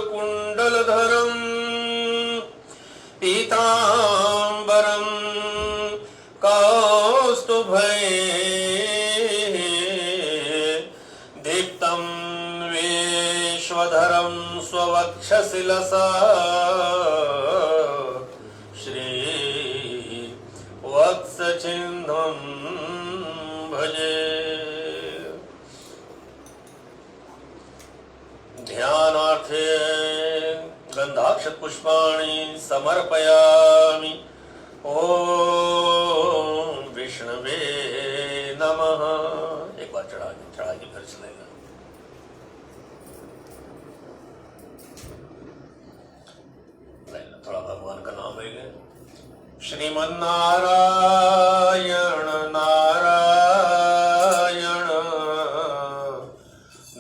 कुण्डलधरम् पीताम्बरं कौस्तुभैः दीप्तं विश्वधरं स्ववक्षशिलसा श्रीवत्सचिह्नं भजे। ध्यानार्थे गंधाक्षत पुष्पाणि समर्पयामि। ओम विष्णवे नमः। एक बार चढ़ा के फिर चलेगा। थोड़ा भगवान का नाम है। श्रीमन्नारायण नारायण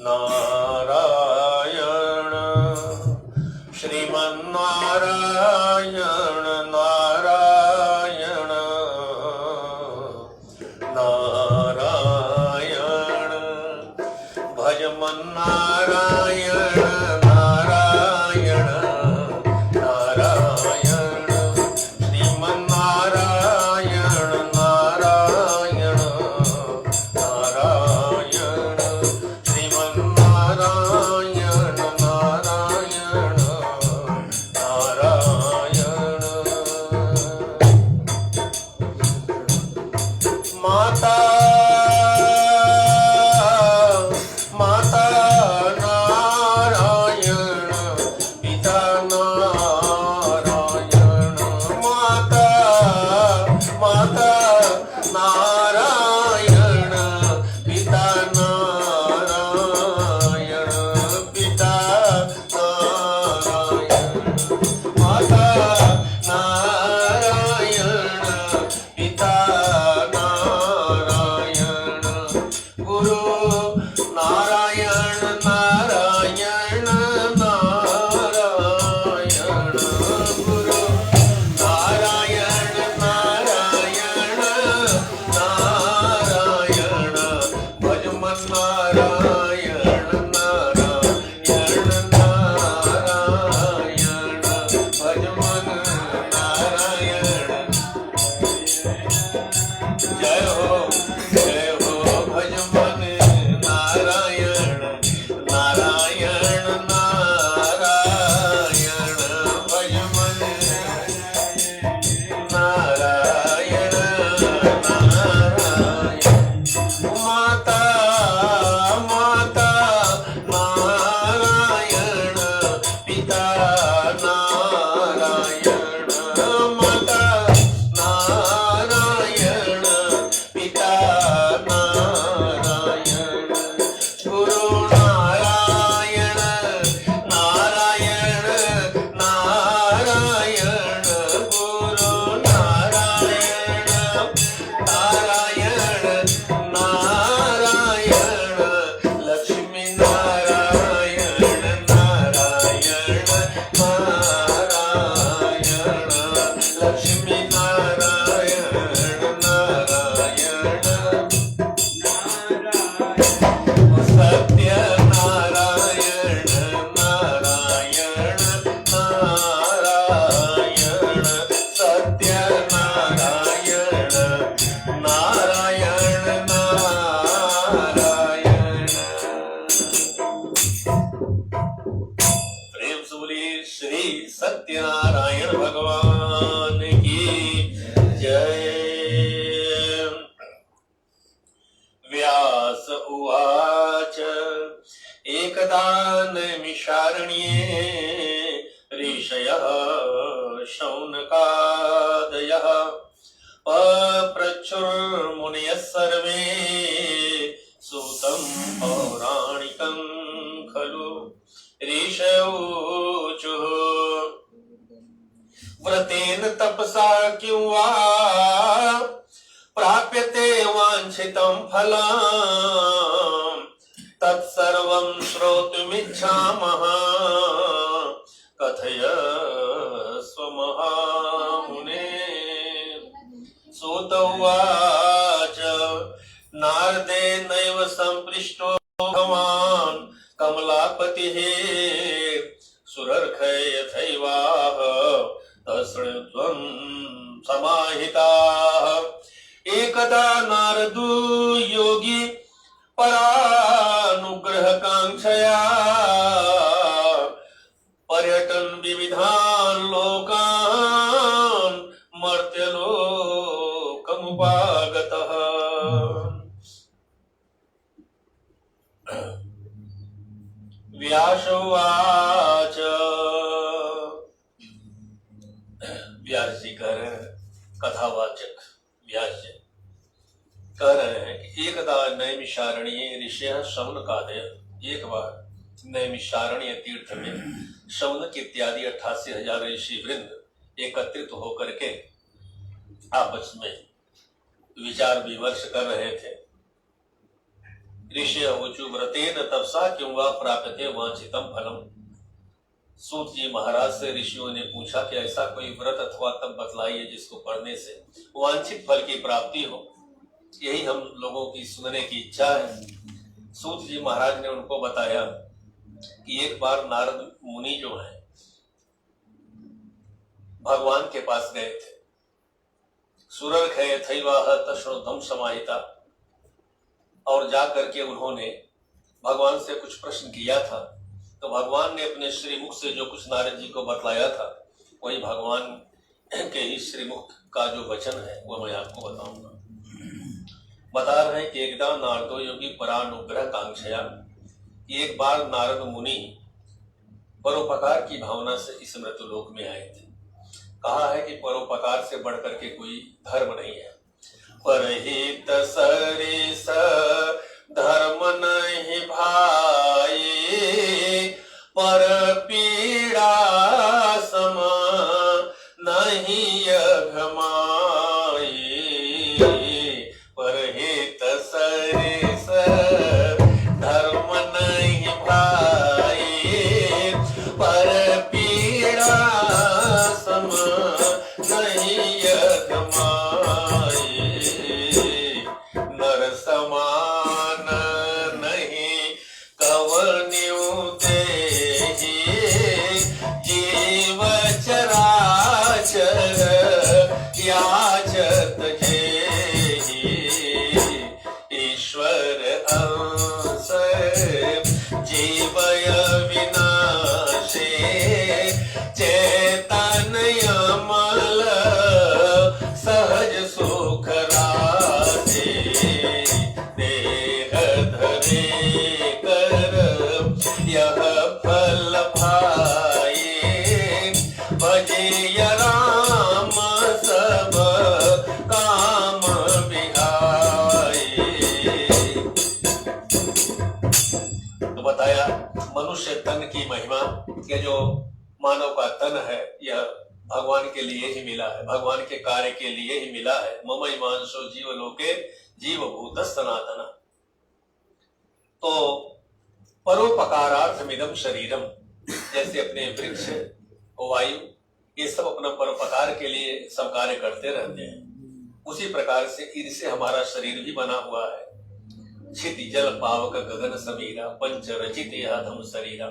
नारायण श्रीमन्नारायण नारायण नारायण भजमन्नारायण नारायण नारायण श्रीमन्नारायण नारायण नारायण श्रीमन्नारायण नारायण नारायण। माता माता नारायण पिता नारायण माता माता नारायण पिता नारायण पिता नारायण माता नारायण पिता नारायण गुरु नारायण नारायण नारायण गुरु नारायण नारायण नारायण भजमन नारायण नारायण नारायण भजमन नारायण। जय हो भजमन नारायण नारायण नारायण भजमन नारायण नारायण। माता माता नारायण पिता नारायण माता नारायण पिता नारायण गुरु नारायण नारायण नारायण गुरु नारायण नारायण नारायण लक्ष्मी नारायण नारायण नारायण लक्ष्मी नारायण नारायण सत्य नारायण नारायण नारायण सत्य नारायण नारायण नारायण। प्रेम से बोलिए श्री सत्यनारायण भगवान की जय। व्यास उवाच एकदा नैमिषारण्ये ऋषयः शौनकादयः पप्रच्छुर्मुनयः सर्वे सूतं पौराणिकं खलु। ऋषयोचुः व्रतेन तपसा किं वा प्राप्यते वाञ्छितं फलम् तत्सर्वं श्रोतुमिच्छामः कथय स्वमहामुने। सूत उवाच नारदेनैव सम्पृष्टो भगवान् कमलाप प्रजापतिः सुरर्षय यथैवाह तशृण्वन् समाहिताः। एकदा नारदो योगी परानुग्रहकाङ्क्षया पर्यटन विविधान लोकान मर्त्यलोकमुपागतः। व्यास उवाच। व्यास जी कह रहे हैं, कथावाचक व्यास जी कह रहे हैं कि एकदा नैमिषारण्ये ऋषयः शौनकादय, एक बार नैमिषारण्य तीर्थ में शौनक इत्यादि 88,000 ऋषि वृंद एकत्रित होकर के आपस में विचार विमर्श कर रहे थे। ऋषि ऊचु व्रतेन तपसा क्यों वा प्राप्यते वांछितम फलम। सूत जी महाराज से ऋषियों ने पूछा कि ऐसा कोई व्रत अथवा तप बतलाइए जिसको पढ़ने से वांछित फल की प्राप्ति हो, यही हम लोगों की सुनने की इच्छा है। सूत जी महाराज ने उनको बताया कि एक बार नारद मुनि जो है भगवान के पास गए थे। सुरर्षय यथैवाह तशृण्वन् समाहिता, और जाकर के उन्होंने भगवान से कुछ प्रश्न किया था। तो भगवान ने अपने श्रीमुख से जो कुछ नारद जी को बतलाया था वही भगवान के ही श्रीमुख का जो वचन है वो मैं आपको बताऊंगा। बता रहे हैं कि एकदा नारदो योगी परानुग्रह कांक्षया, एक बार नारद मुनि परोपकार की भावना से इस मृत्युलोक में आए थे। कहा है कि परोपकार से बढ़कर के कोई धर्म नहीं है। परहित सरिस धर्म नहीं भाई, पर पीड़ा सम नहीं अघमाई। परहित सरिस धर्म नहीं भाई, पर पीड़ा सम नहीं अघमाई। नर समान नहीं कवन्यु देहि, जीव चराचर याचत जेहि। ईश्वर अंश जीवय विनाशे, चैतन्य अमल सहज सुख राशे। देह धरे कर यह फल भाई, भजिय राम सब काम बिहाई। तो बताया मनुष्य तन की महिमा, कि जो मानव का तन है यह भगवान के लिए ही मिला है, भगवान के कार्य के लिए ही मिला है। ममैवांशो जीव लोके जीवभूत सनातन। तो परोपकारार्थमिदं शरीरम, जैसे अपने वृक्ष वायु ये सब अपना परोपकार के लिए सब कार्य करते रहते हैं, उसी प्रकार से इनसे हमारा शरीर भी बना हुआ है। क्षिति जल पावक गगन समीरा, पंच रचित धम शरीरा।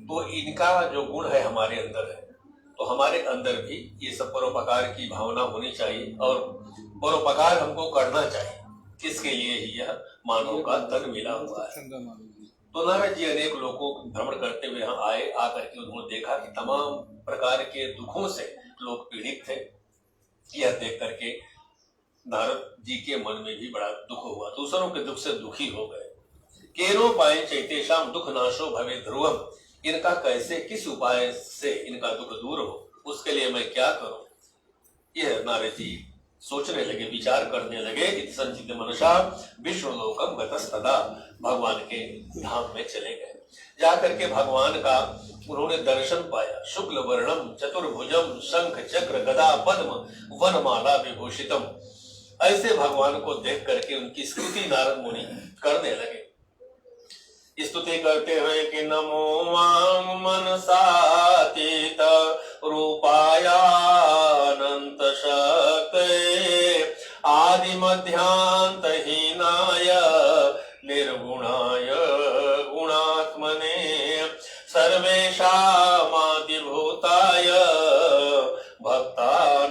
तो इनका जो गुण है हमारे अंदर है, तो हमारे अंदर भी ये सब परोपकार की भावना होनी चाहिए और परोपकार हमको करना चाहिए। इसके लिए ही यह मानव का तन मिला हुआ है। तो नारद जी अनेक लोगों को भ्रमण करते हुए यहाँ आए। आकर के उन्होंने देखा कि तमाम प्रकार के दुखों से लोग पीड़ित थे। यह देख करके नारद जी के मन में भी बड़ा दुख हुआ, दूसरों के दुख से दुखी हो गए। केनो पाए चैतेशाम दुख नाशो भवे ध्रुवम, इनका कैसे किस उपाय से इनका दुख दूर हो, उसके लिए मैं क्या करूं। यह नारद जी सोचने लगे, विचार करने लगे। इत संचित मनसा विष्णुलोकम गतस्तदा, भगवान के धाम में चले गए। जाकर के भगवान का उन्होंने दर्शन पाया। शुक्ल वर्णम चतुर्भुजम शंख चक्र गदा पद्म वनमाला विभूषितम। ऐसे भगवान को देख करके उनकी स्तुति नारद मुनि करने लगे। स्तुति करते हुए कि नमो वांग मनसातीत रूपायानंत शक्ते आदि मध्यांत हीनाय निर्गुणाय गुणात्मने सर्वेषामादिभूताय भक्तानामार्तिनाशिने।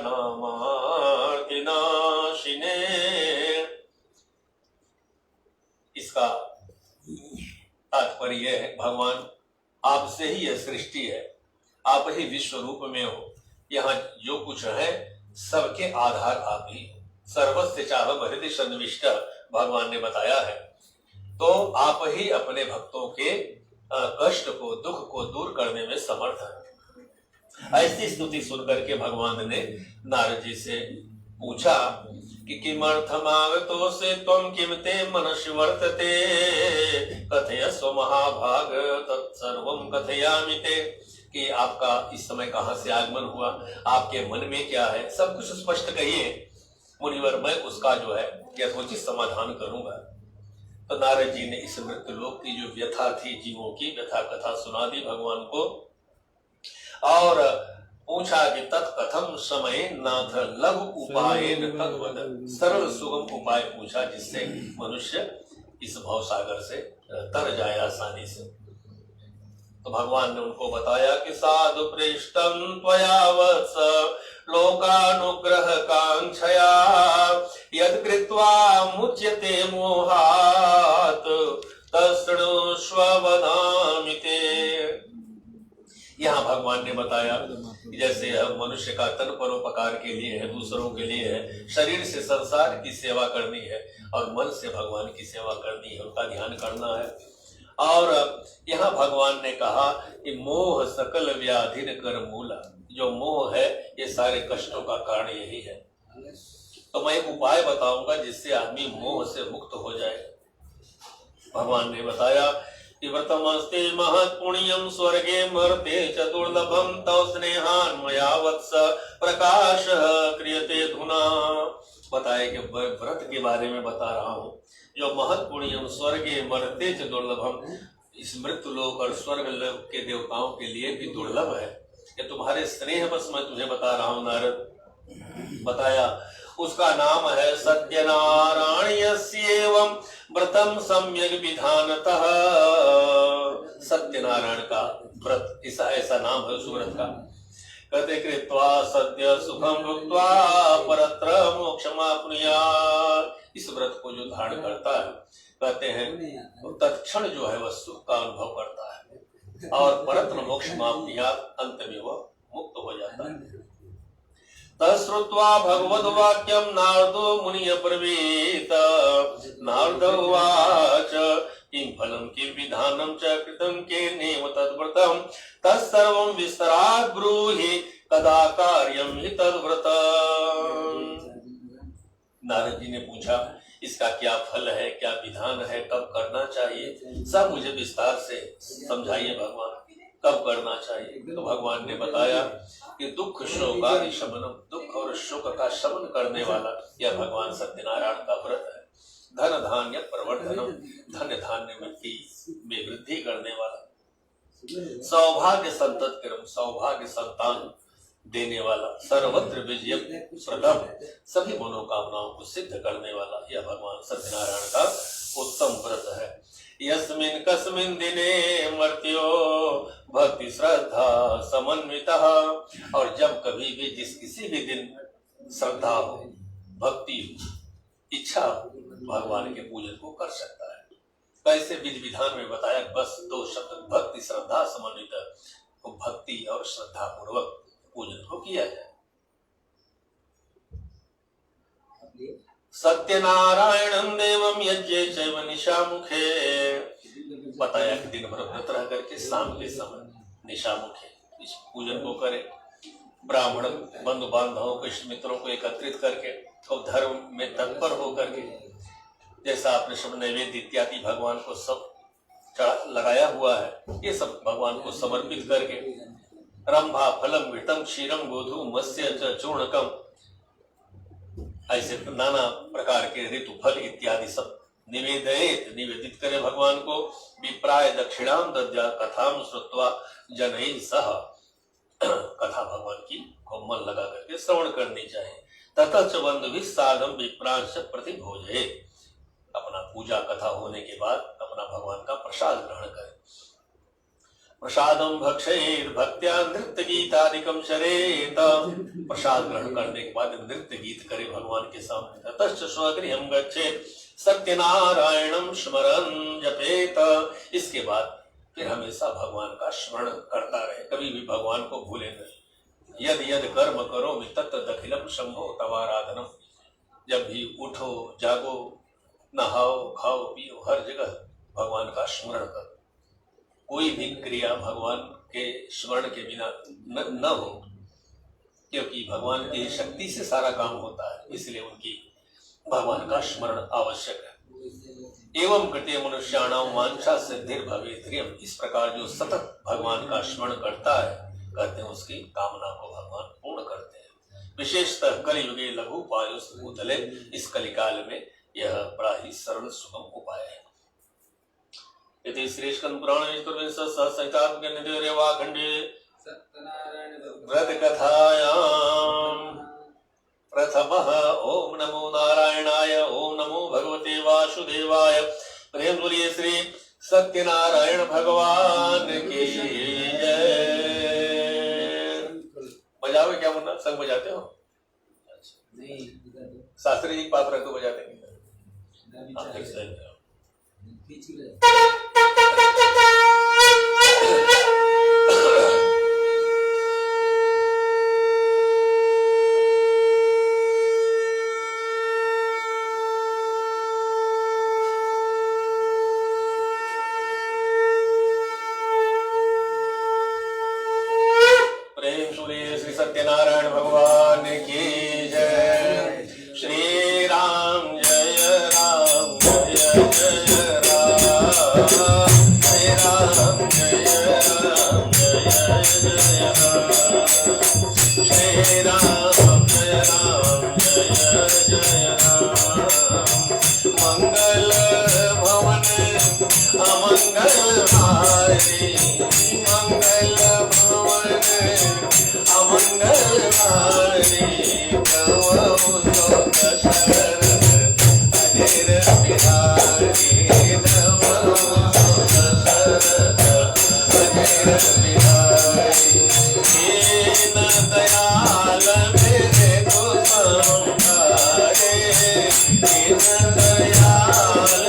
इसका तात्पर्य है भगवान आपसे ही यह सृष्टि है, आप ही विश्व रूप में हो, यहाँ जो कुछ है सबके आधार आप ही हो। सर्वस्य चाहम हृदय सन्निविष्ट भगवान ने बताया है। तो आप ही अपने भक्तों के कष्ट को, दुख को दूर करने में समर्थ है। ऐसी स्तुति सुनकर के भगवान ने नारद जी से पूछा कि किमर्थमागतो से त्वं किम ते मनसि वर्तते, कथयस्व महाभाग तत्सर्वं कथयामि ते। कि आपका इस समय कहां से आगमन हुआ, आपके मन में क्या है, सब कुछ स्पष्ट कहिए मुनिवर, मैं उसका जो है यथोचित समाधान करूंगा। तो नारद जी ने इस मृत्यु लोक की जो व्यथा थी, जीवों की व्यथा कथा सुना दी भगवान को, और पूछा कि तत्कथम समय नाथ लघु उपाय तद्वद। सरल सुगम उपाय पूछा जिससे मनुष्य इस भवसागर से तर जाए आसानी से। तो भगवान ने उनको बताया कि साधु पृष्ठम त्वया वत्स लोकानुग्रह कांक्षया यद कृत्वा मुच्यते मोहात् तस्सृणुष्व वदामि ते। यहाँ भगवान ने बताया कि जैसे हम मनुष्य का तन परोपकार के लिए है, दूसरों के लिए है, शरीर से संसार की सेवा करनी है और मन से भगवान की सेवा करनी है, उनका ध्यान करना है। और यहाँ भगवान ने कहा कि मोह सकल व्याधि कर मूला, जो मोह है ये सारे कष्टों का कारण यही है। तो मैं एक उपाय बताऊंगा जिससे आदमी मोह से मुक्त हो जाए। भगवान ने बताया कि व्रतमस्ते महत् पुण्यम स्वर्गे मर्ते च दुर्लभम तव स्नेहान मया वत्स प्रकाश क्रियते धुना। बताए कि व्रत के बारे में बता रहा हूँ, जो महत् पुण्यम स्वर्गे मर्ते च दुर्लभम, इस मृत्यु लोक और स्वर्ग लोक के देवताओं के लिए भी दुर्लभ है। कि तुम्हारे स्नेह बस मैं तुझे बता रहा हूँ नारद। बताया उसका नाम है सत्यनारायण्यस्येवं व्रतम सम्यक विधानतः। सत्यनारायण का व्रत ऐसा नाम है उस व्रत का। कहते कृत्वा सद्य सुखम भुक्त्वा परत्र मोक्षमाप्नुयात्। इस व्रत को जो धारण करता है कहते हैं तो तत्क्षण जो है वह सुख का अनुभव करता है और परत्र मोक्षमाप्नुयात्, अंत में वह मुक्त हो जाता है। तश्रुत्वा भगवद्वाक्यं नारदो मुनिः ब्रवीत। नारद उवाच किं फलं किं विधानं च कृतं केनेव तद्व्रतं तत्सर्वं विस्तरात् ब्रूहि कदा कार्यं हि तद्व्रतम्। नारद जी ने पूछा इसका क्या फल है, क्या विधान है, कब करना चाहिए, सब मुझे विस्तार से समझाइए भगवान, कब करना चाहिए। तो भगवान ने बताया कि दुख शोकादि शमनम, दुख और शोक का शमन करने वाला यह भगवान सत्यनारायण का व्रत है। धन धान्य प्रवर्धनम, धन धान्य में वृद्धि करने वाला, सौभाग्य संततिक्रम, सौभाग्य संतान देने वाला, सर्वत्र विजय प्रदम, सभी मनोकामनाओं को सिद्ध करने वाला यह भगवान सत्यनारायण का उत्तम व्रत है। यस्मिन् कस्मिन् दिने मर्त्यो भक्ति श्रद्धा समन्वितः। और जब कभी भी जिस किसी भी दिन श्रद्धा हो, भक्ति हो, इच्छा हो, भगवान के पूजन को कर सकता है। कैसे विधि विधान में बताया, बस 2 शब्द भक्ति श्रद्धा समन्वित, तो भक्ति और श्रद्धा पूर्वक पूजन को किया जाए। सत्यनारायणं देवं यज्ञे चैव निशामुखे। बताया कि दिन भर व्रत रह करके शाम के समय निशामुखे इस पूजन को करे। ब्राह्मण बंधु बांधवों को, इष्ट मित्रों को एकत्रित करके और धर्म में तत्पर होकर के, जैसा आपने सब नैवेद्य इत्यादि भगवान को सब लगाया हुआ है, ये सब भगवान को समर्पित करके रंभा फलम घृतम क्षीरम गोधु मत्स्य चूर्णकम, ऐसे नाना प्रकार के ऋतु फल इत्यादि सब निवेदित करे भगवान को। विप्राय दक्षिणाम दद्या कथाम श्रुत्वा जनैः सह, कथा भगवान की को मन लगा करके श्रवण करनी चाहिए। ततः च बंधुभिः साधं विप्रांश प्रतिभोजये, अपना पूजा कथा होने के बाद अपना भगवान का प्रसाद ग्रहण करें। प्रसादम भक्षेत भक्त्या नृत्य गीतादिकम शरेत। प्रसाद ग्रहण करने के बाद नृत्य गीत करे भगवान के सामने। ततश्च स्वगृहं गच्छेत सत्यनारायणं स्मरन् जपेत। इसके बाद फिर हमेशा भगवान का स्मरण करता रहे, कभी भी भगवान को भूले नहीं। यद यद कर्म करोमि तत् दखिलम शंभो तवाराधनम। जब भी उठो जागो नहाओ खाओ पियो हर जगह भगवान का स्मरण करो। कोई भी क्रिया भगवान के स्मरण के बिना न हो, क्योंकि भगवान की शक्ति से सारा काम होता है, इसलिए उनकी भगवान का स्मरण आवश्यक है। एवं कृत्य मनुष्याणाम वांछा सिद्धिर भवेत्। इस प्रकार जो सतत भगवान का स्मरण करता है, कहते हैं उसकी कामना को भगवान पूर्ण करते हैं। विशेषतः कलियुगे लघु पायुस भूतले, इस कलिकाल में यह बड़ा ही सरल सुगम उपाय है। इति श्री स्कंद पुराण चतुर्विंश सहस्राध्याय रेवाखंडे व्रत कथायां प्रथमः ओम नमो नारायणाय ओम नमो भगवते वासुदेवाय। प्रेम बोलिए श्री सत्यनारायण भगवान की जय। बजाओ क्या मुन्ना, संग बजाते हो? शास्त्री जी पात्र को बजाते हैं। प्रेम सूर्य श्री सत्यनारायण भगवान की जय। श्री राम जय राम जय जय राम, श्री राम जय राम जय जय राम, श्री राम जय राम जय जय राम। मंगल भवन अमंगल हारी, मंगल भवन अमंगल हारी, कवौ तो दशरथ अजर बिहारी, कवौ तो दशरथ अजर बिहारी। दीन दयाल मेरे को संभारे, दीन दयाल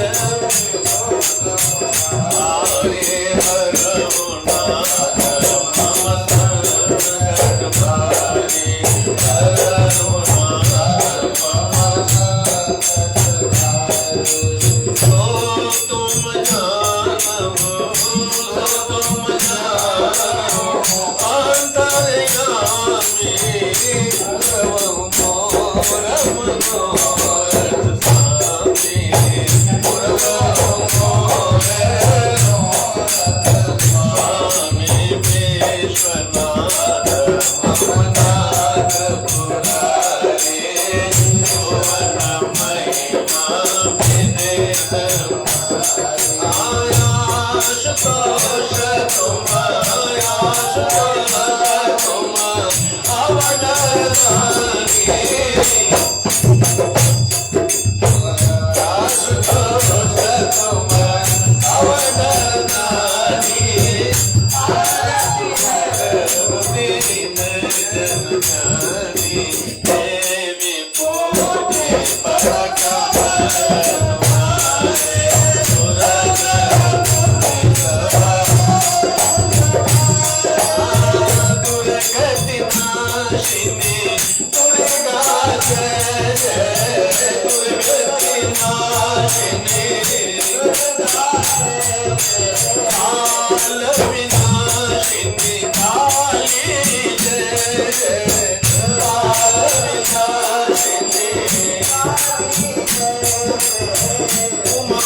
हरे हरहु नाथ मम संकट भारी, हरहु नाथ मम संकट भारी। सो तुम जानो, सो तुम जानो, अंतर्यामी प्रभु मोर मनोरथ स्वामी, प्रभु मोर स्वामी विश्वनाथ ममनाथ पुरारी, भुवन महिमा विदित आयाश तोष तुम, आयाश तुम अवतारी, आयाश तोष तुम अवतारी। देवी पूजे दुर्गति नाशिनी, दुर्गा जय जय, दुर्गति नाशिनी, काल विनाशिनी काली जय जय, काल विनाशिनी उमा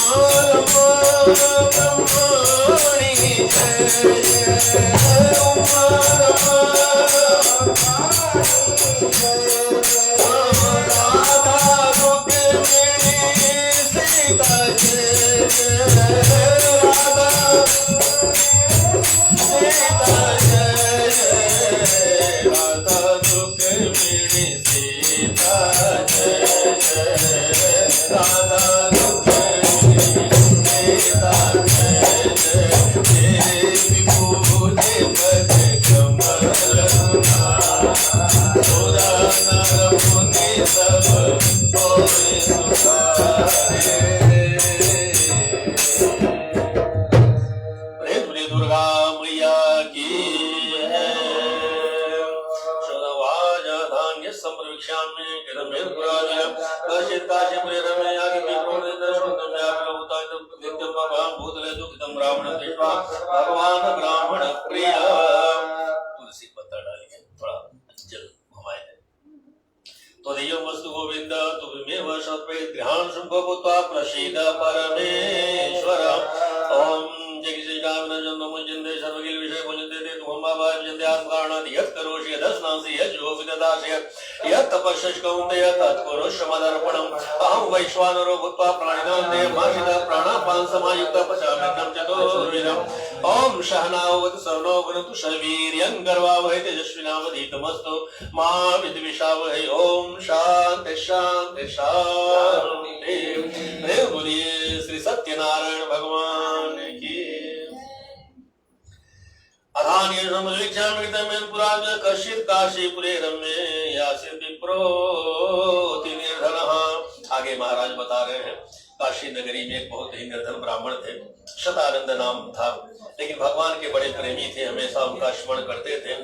ब्रह्मणि जय जय, उमा राधा रुक्मिणी सीता जय जय, राधा सीता जय जय, राधा रुक्मिणी सीता जय जय, राधा रुक्मिणी सीता जय जय। देवी काशीपुरे रमे यागे विप्रोणे दर्शनं व्याकुलभूताय नित्यं भगवान भूतले दुखितं ब्राह्मण दृष्ट्वा भगवान ब्राह्मण प्रिय। तुलसी पत्ता डालिए, थोड़ा जल घुमाए त्वदीयं वस्तु गोविंद तुमेव सत्प्रेध्यान शुभभूत्वा प्रसीद परमेश्वर। ओम जय श्री राम नमो मुञ्जन्ते सर्वकिल विषय मुञ्जन्ते ते तुम बाबा मुञ्जन्ते आत्मकारणात् यत् करोषि यदस्नासि यज्जो विददासि यत् तपस्यसि कौन्तेय तत्कुरुष्व मदर्पणम्। अहं वैश्वानरो भूत्वा प्राणिनां देहमाश्रितः प्राणापान समायुक्तः पचाम्यन्नं चतुर्विधम्। ओम सहनावतु सर्वो भुनक्तु सवीर्यं कर्वावहै तेजस्विनावधीतमस्तु मा विद्विषावहै। ओम शांति शांति शांति। देव बोलिए श्री सत्यनारायण भगवान की। अधान्य समुद्रिक्षामृतमेन पुराण कश्चित् काशीपुरे रम्ये यासित विप्रोति निर्धनः। आगे महाराज बता रहे हैं काशी नगरी में एक बहुत ही निर्धन ब्राह्मण थे, शतानंद नाम था, लेकिन भगवान के बड़े प्रेमी थे, हमेशा उनका स्मरण करते थे,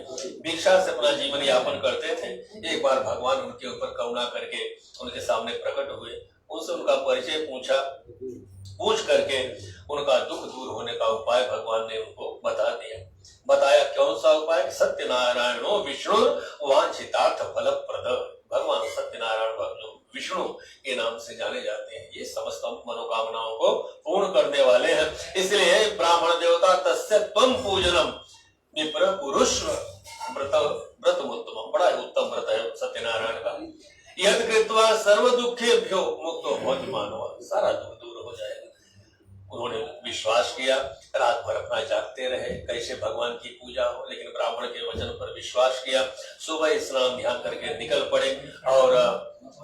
भिक्षा से अपना जीवन यापन करते थे। एक बार भगवान उनके ऊपर करुणा करके उनके सामने प्रकट हुए, उनसे उनका परिचय पूछा, पूछ करके उनका दुख दूर होने का उपाय भगवान ने उनको बता दिया। बताया कौन सा उपाय? सत्यनारायणो विष्णु वांछितार्थ फलप्रद। भगवान सत्यनारायण विष्णु के नाम से जाने जाते हैं, ये समस्त मनोकामनाओं को पूर्ण करने वाले हैं। इसलिए ब्राह्मण देवता तस्य त्वं पूजनम विप्र पुरुष व्रतमुत्तमम। बड़ा ही उत्तम व्रत है सत्यनारायण का। यद कृत्वा सर्व दुखेभ्यो मुक्तो भवति मानव। सारा दुख दूर हो जाएगा। उन्होंने विश्वास किया, रात भर अपना जागते रहे, कैसे भगवान की पूजा हो, लेकिन ब्राह्मण के वचन पर विश्वास किया। सुबह स्नान ध्यान करके निकल पड़े और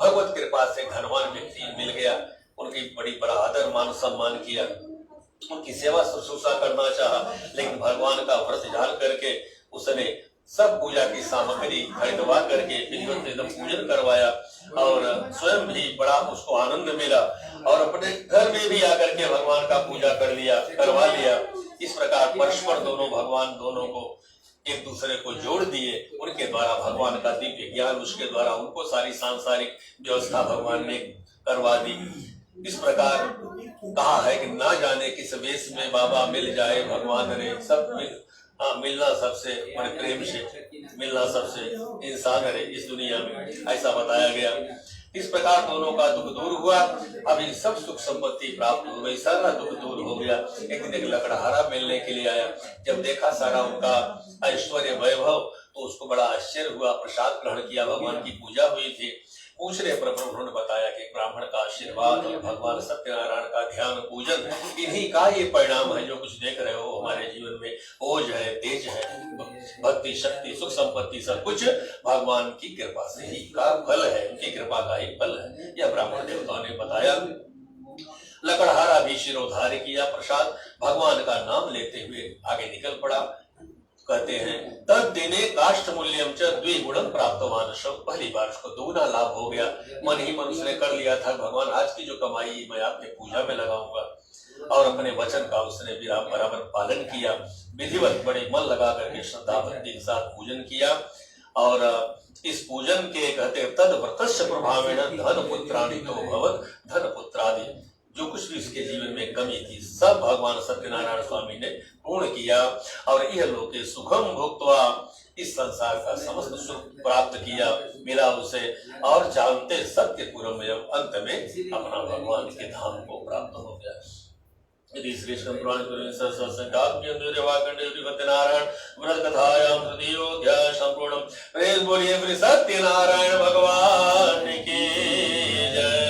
भगवत कृपा से धनवान व्यक्ति मिल गया। उनकी बड़ी बड़ा आदर मान सम्मान किया, उनकी सेवा शुश्रूषा करना चाहा, लेकिन भगवान का व्रत जान करके उसने सब पूजा की सामग्री खरीदवा करके विधिवत एकदम पूजन करवाया और स्वयं भी बड़ा उसको आनंद मिला और अपने घर में भी आकर के भगवान का पूजा करवा लिया। इस प्रकार परस्पर दोनों भगवान दोनों को एक दूसरे को जोड़ दिए। उनके द्वारा भगवान का दिव्य ज्ञान, उसके द्वारा उनको सारी सांसारिक व्यवस्था भगवान ने करवा दी। इस प्रकार कहा है कि ना जाने किस वेश में बाबा मिल जाए भगवान ने, सब मिलना सबसे बड़े प्रेम से, मिलना सबसे इंसान है इस दुनिया में, ऐसा बताया गया। इस प्रकार दोनों का दुख दूर हुआ। अभी सब सुख संपत्ति प्राप्त हो गई, सारा दुख दूर हो गया। एक दिन एक लकड़हारा मिलने के लिए आया, जब देखा सारा उनका ऐश्वर्य वैभव तो उसको बड़ा आश्चर्य हुआ। प्रसाद ग्रहण किया, भगवान की पूजा हुई थी। पूछने पर उन्होंने बताया कि ब्राह्मण का आशीर्वाद और भगवान सत्यनारायण का ध्यान पूजन, इन्हीं का ये परिणाम है जो कुछ देख रहे हो हमारे जीवन में। ओज है, तेज है, भक्ति, शक्ति, सुख संपत्ति, सब कुछ भगवान की कृपा से ही का फल है, उनकी कृपा का ही फल है। यह ब्राह्मण देवता ने बताया। लकड़हारा भी शिरोधार्य किया, प्रसाद भगवान का नाम लेते हुए आगे निकल पड़ा। कहते हैं तद दिने काष्ठ मूल्यम च द्विगुणम प्राप्तवान। पहली बार उसको दोगुना लाभ हो गया। मन ही मन उसने कर लिया था, भगवान आज की जो कमाई मैं आपके पूजा में लगाऊंगा, और अपने वचन का उसने बराबर पालन किया। विधिवत बड़े मन लगा करके श्रद्धा भक्ति के साथ पूजन किया। और इस पूजन के कहते तद व्रतस्य प्रभावेण धन पुत्राणि तो भवत। धन पुत्रादि जो कुछ भी उसके जीवन में कमी थी सब भगवान सत्यनारायण स्वामी ने पूर्ण किया और यह लोके सुखम भुक्त्वा, इस संसार का समस्त सुख प्राप्त किया, मिला उसे। और जानते सत्य पूर्व अंत में अपना भगवान के धाम को प्राप्त हो गया। यदि श्री सत्यनारायण व्रत कथायां तृतीयोऽध्याय संपूर्णम्। प्रेम बोलिए श्री सत्यनारायण भगवान की जय।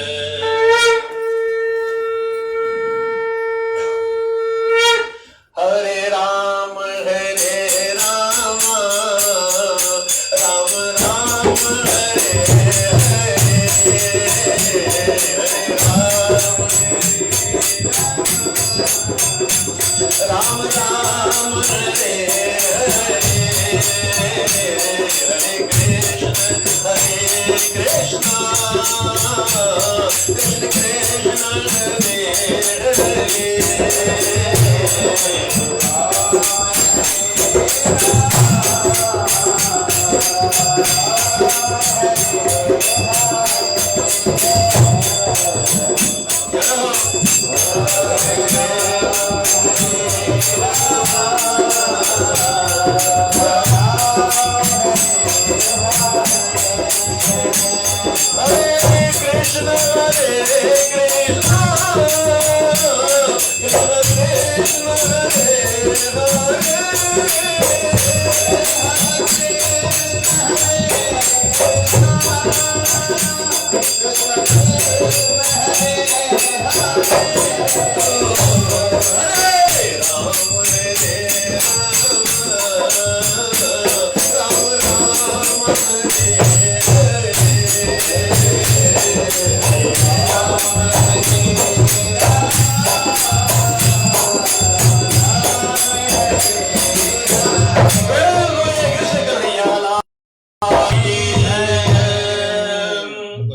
हरे राम राम राम हरे हरे, हरे राम राम हरे हरे, हरे कृष्ण कृष्ण कृष्ण हरे हरे। Hare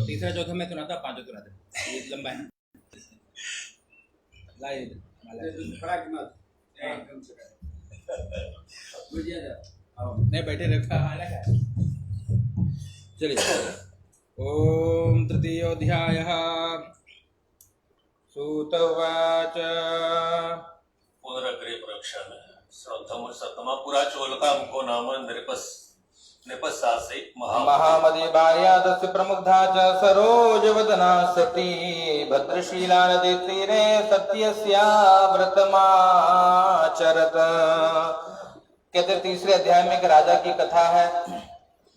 तीसरा चौथा मैं सुनाता, पांचों सुनाते, ये लंबा है। नहीं बैठे रखा है। चलिए, ओम तृतीयोऽध्यायः। सूत उवाच। पुनरग्रे प्रक्षण श्रद्धम सतमा पुरा चोलका मुखो नाम नृपस्सासै महामदी भार्यादस्य प्रमुग्धा च सरोजवदना सती भद्रशीला नदी तीरे सत्यस्या व्रतमाचरत। कहते तीसरे अध्याय में एक राजा की कथा है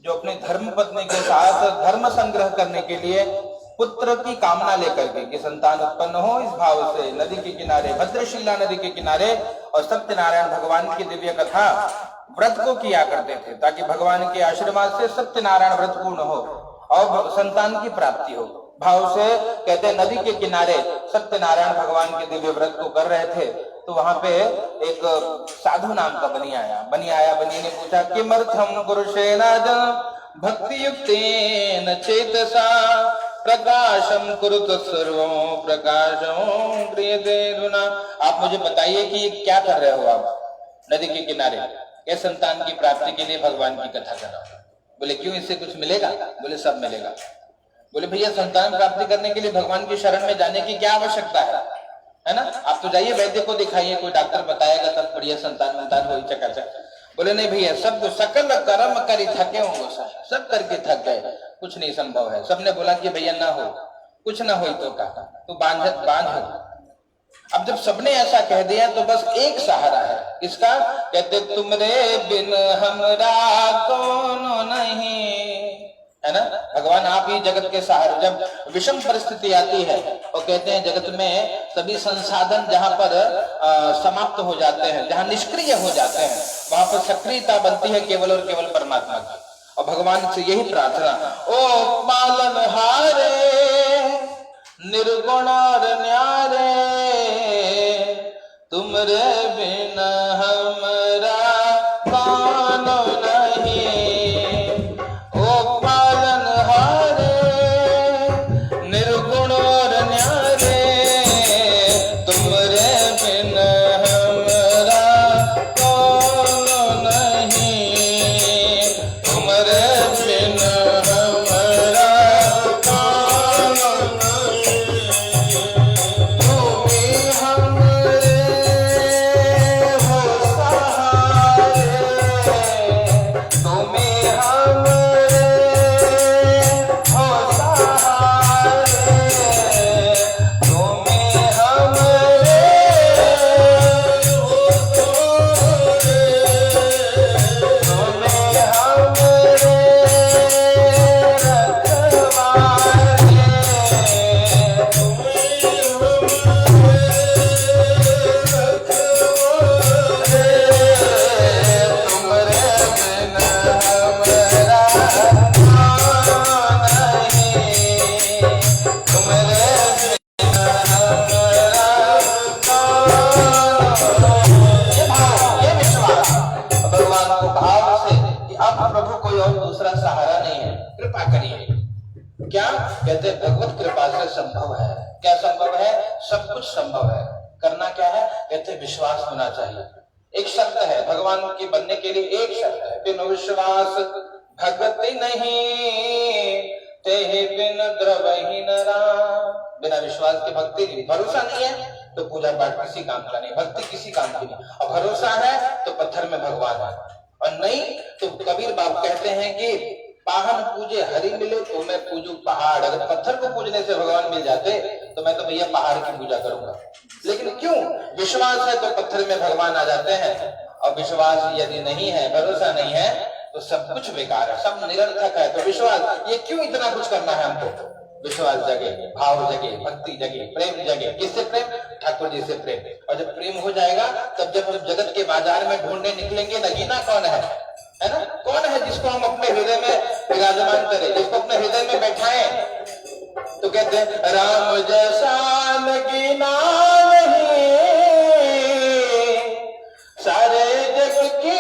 जो अपनी धर्म पत्नी के साथ धर्म संग्रह करने के लिए पुत्र की कामना लेकर के कि संतान उत्पन्न हो, इस भाव से नदी के किनारे, भद्रशीला नदी के किनारे और सत्यनारायण भगवान की दिव्य कथा व्रत को किया करते थे ताकि भगवान के आशीर्वाद से सत्यनारायण व्रत पूर्ण हो और संतान की प्राप्ति हो। भाव से कहते नदी के किनारे सत्यनारायण भगवान के दिव्य व्रत को कर रहे थे तो वहां पे एक साधु नाम का बनी आया। बनी ने पूछा किमर्थम कुरुषे राजन भक्ति युक्तेन चेतसा प्रकाशम कुरुत सर्वं प्रकाशम क्रियते धुना। आप मुझे बताइए कि ये क्या कर रहे हो आप नदी के किनारे? ये संतान की प्राप्ति के लिए भगवान की कथा कर रहा हूं। बोले क्यों, इससे कुछ मिलेगा? बोले सब मिलेगा। बोले भैया संतान प्राप्ति करने के लिए भगवान की शरण में जाने की क्या आवश्यकता है ना? आप तो जाइए वैद्य को दिखाइए, कोई डॉक्टर बताएगा तब बढ़िया संतान हो चकाचक। बोले नहीं भैया, सब सकल कर्म करी थके होंगे, सब करके थक गए, कुछ नहीं संभव है। सबने बोला कि भैया ना हो, कुछ ना हो तो कहा तो बांझ हो। अब जब सबने ऐसा कह दिया तो बस एक सहारा है, किसका? कहते तुमरे बिन हमरा कौन नहीं, है ना? भगवान आप ही जगत के सहारे। जब विषम परिस्थिति आती है और कहते हैं जगत में सभी संसाधन जहां पर समाप्त हो जाते हैं, जहां निष्क्रिय हो जाते हैं, वहां पर सक्रियता बनती है केवल और केवल परमात्मा की। और भगवान से यही प्रार्थना, ओ पालनहारे निर्गुण और न्यारे तुमरे बिन हमरा कौन नहीं। ओ पालनहारे निर्गुण और न्यारे तुमरे बिन हमरा कौन नहीं। तुमरे बिन हमरा कौन नहीं। तुम्हीं हमरे हो सहारे, तुम्हीं हमरे हो सहारे, तुम्हीं हमरे हो सहारे, तुम्हीं हमरे रखवारे, भगवान को भाव से कि अब प्रभु कोई और दूसरा सहारा नहीं है, कृपा करिए। क्या कहते भगवत कृपा से संभव है। क्या संभव है? सब कुछ संभव है। करना क्या है? कहते विश्वास होना चाहिए। एक शर्त है भगवान की बनने के लिए, एक शर्त है, बिन विश्वास भगति नहीं तेहि बिन द्रवहि नरा। बिना विश्वास के भक्ति नहीं। भरोसा नहीं है तो पूजा पाठ किसी काम का नहीं, भक्ति किसी काम की नहीं। और भरोसा है तो पत्थर में भगवान है, और नहीं तो कबीर बाप कहते हैं कि पाहन पूजे हरि मिले तो मैं पूजू पहाड़। अगर पत्थर को पूजने से भगवान मिल जाते तो मैं तो भैया पहाड़ की पूजा करूंगा। लेकिन क्यों? विश्वास है तो पत्थर में भगवान आ जाते हैं, और विश्वास यदि नहीं है, भरोसा नहीं है तो सब कुछ बेकार है, सब निरर्थक है। तो विश्वास, ये क्यों इतना कुछ करना है हमको? विश्वास जगे, भाव जगे, भक्ति जगे, प्रेम जगे। किससे प्रेम? ठाकुर जी से प्रेम। और जब प्रेम हो जाएगा तब जब हम जगत के बाजार में ढूंढने निकलेंगे, नगीना कौन है ना? कौन है जिसको हम अपने हृदय में विराजमान करें, जिसको अपने हृदय में बैठाएं? तो कहते हैं राम जैसा नगीना नहीं, सारे जग की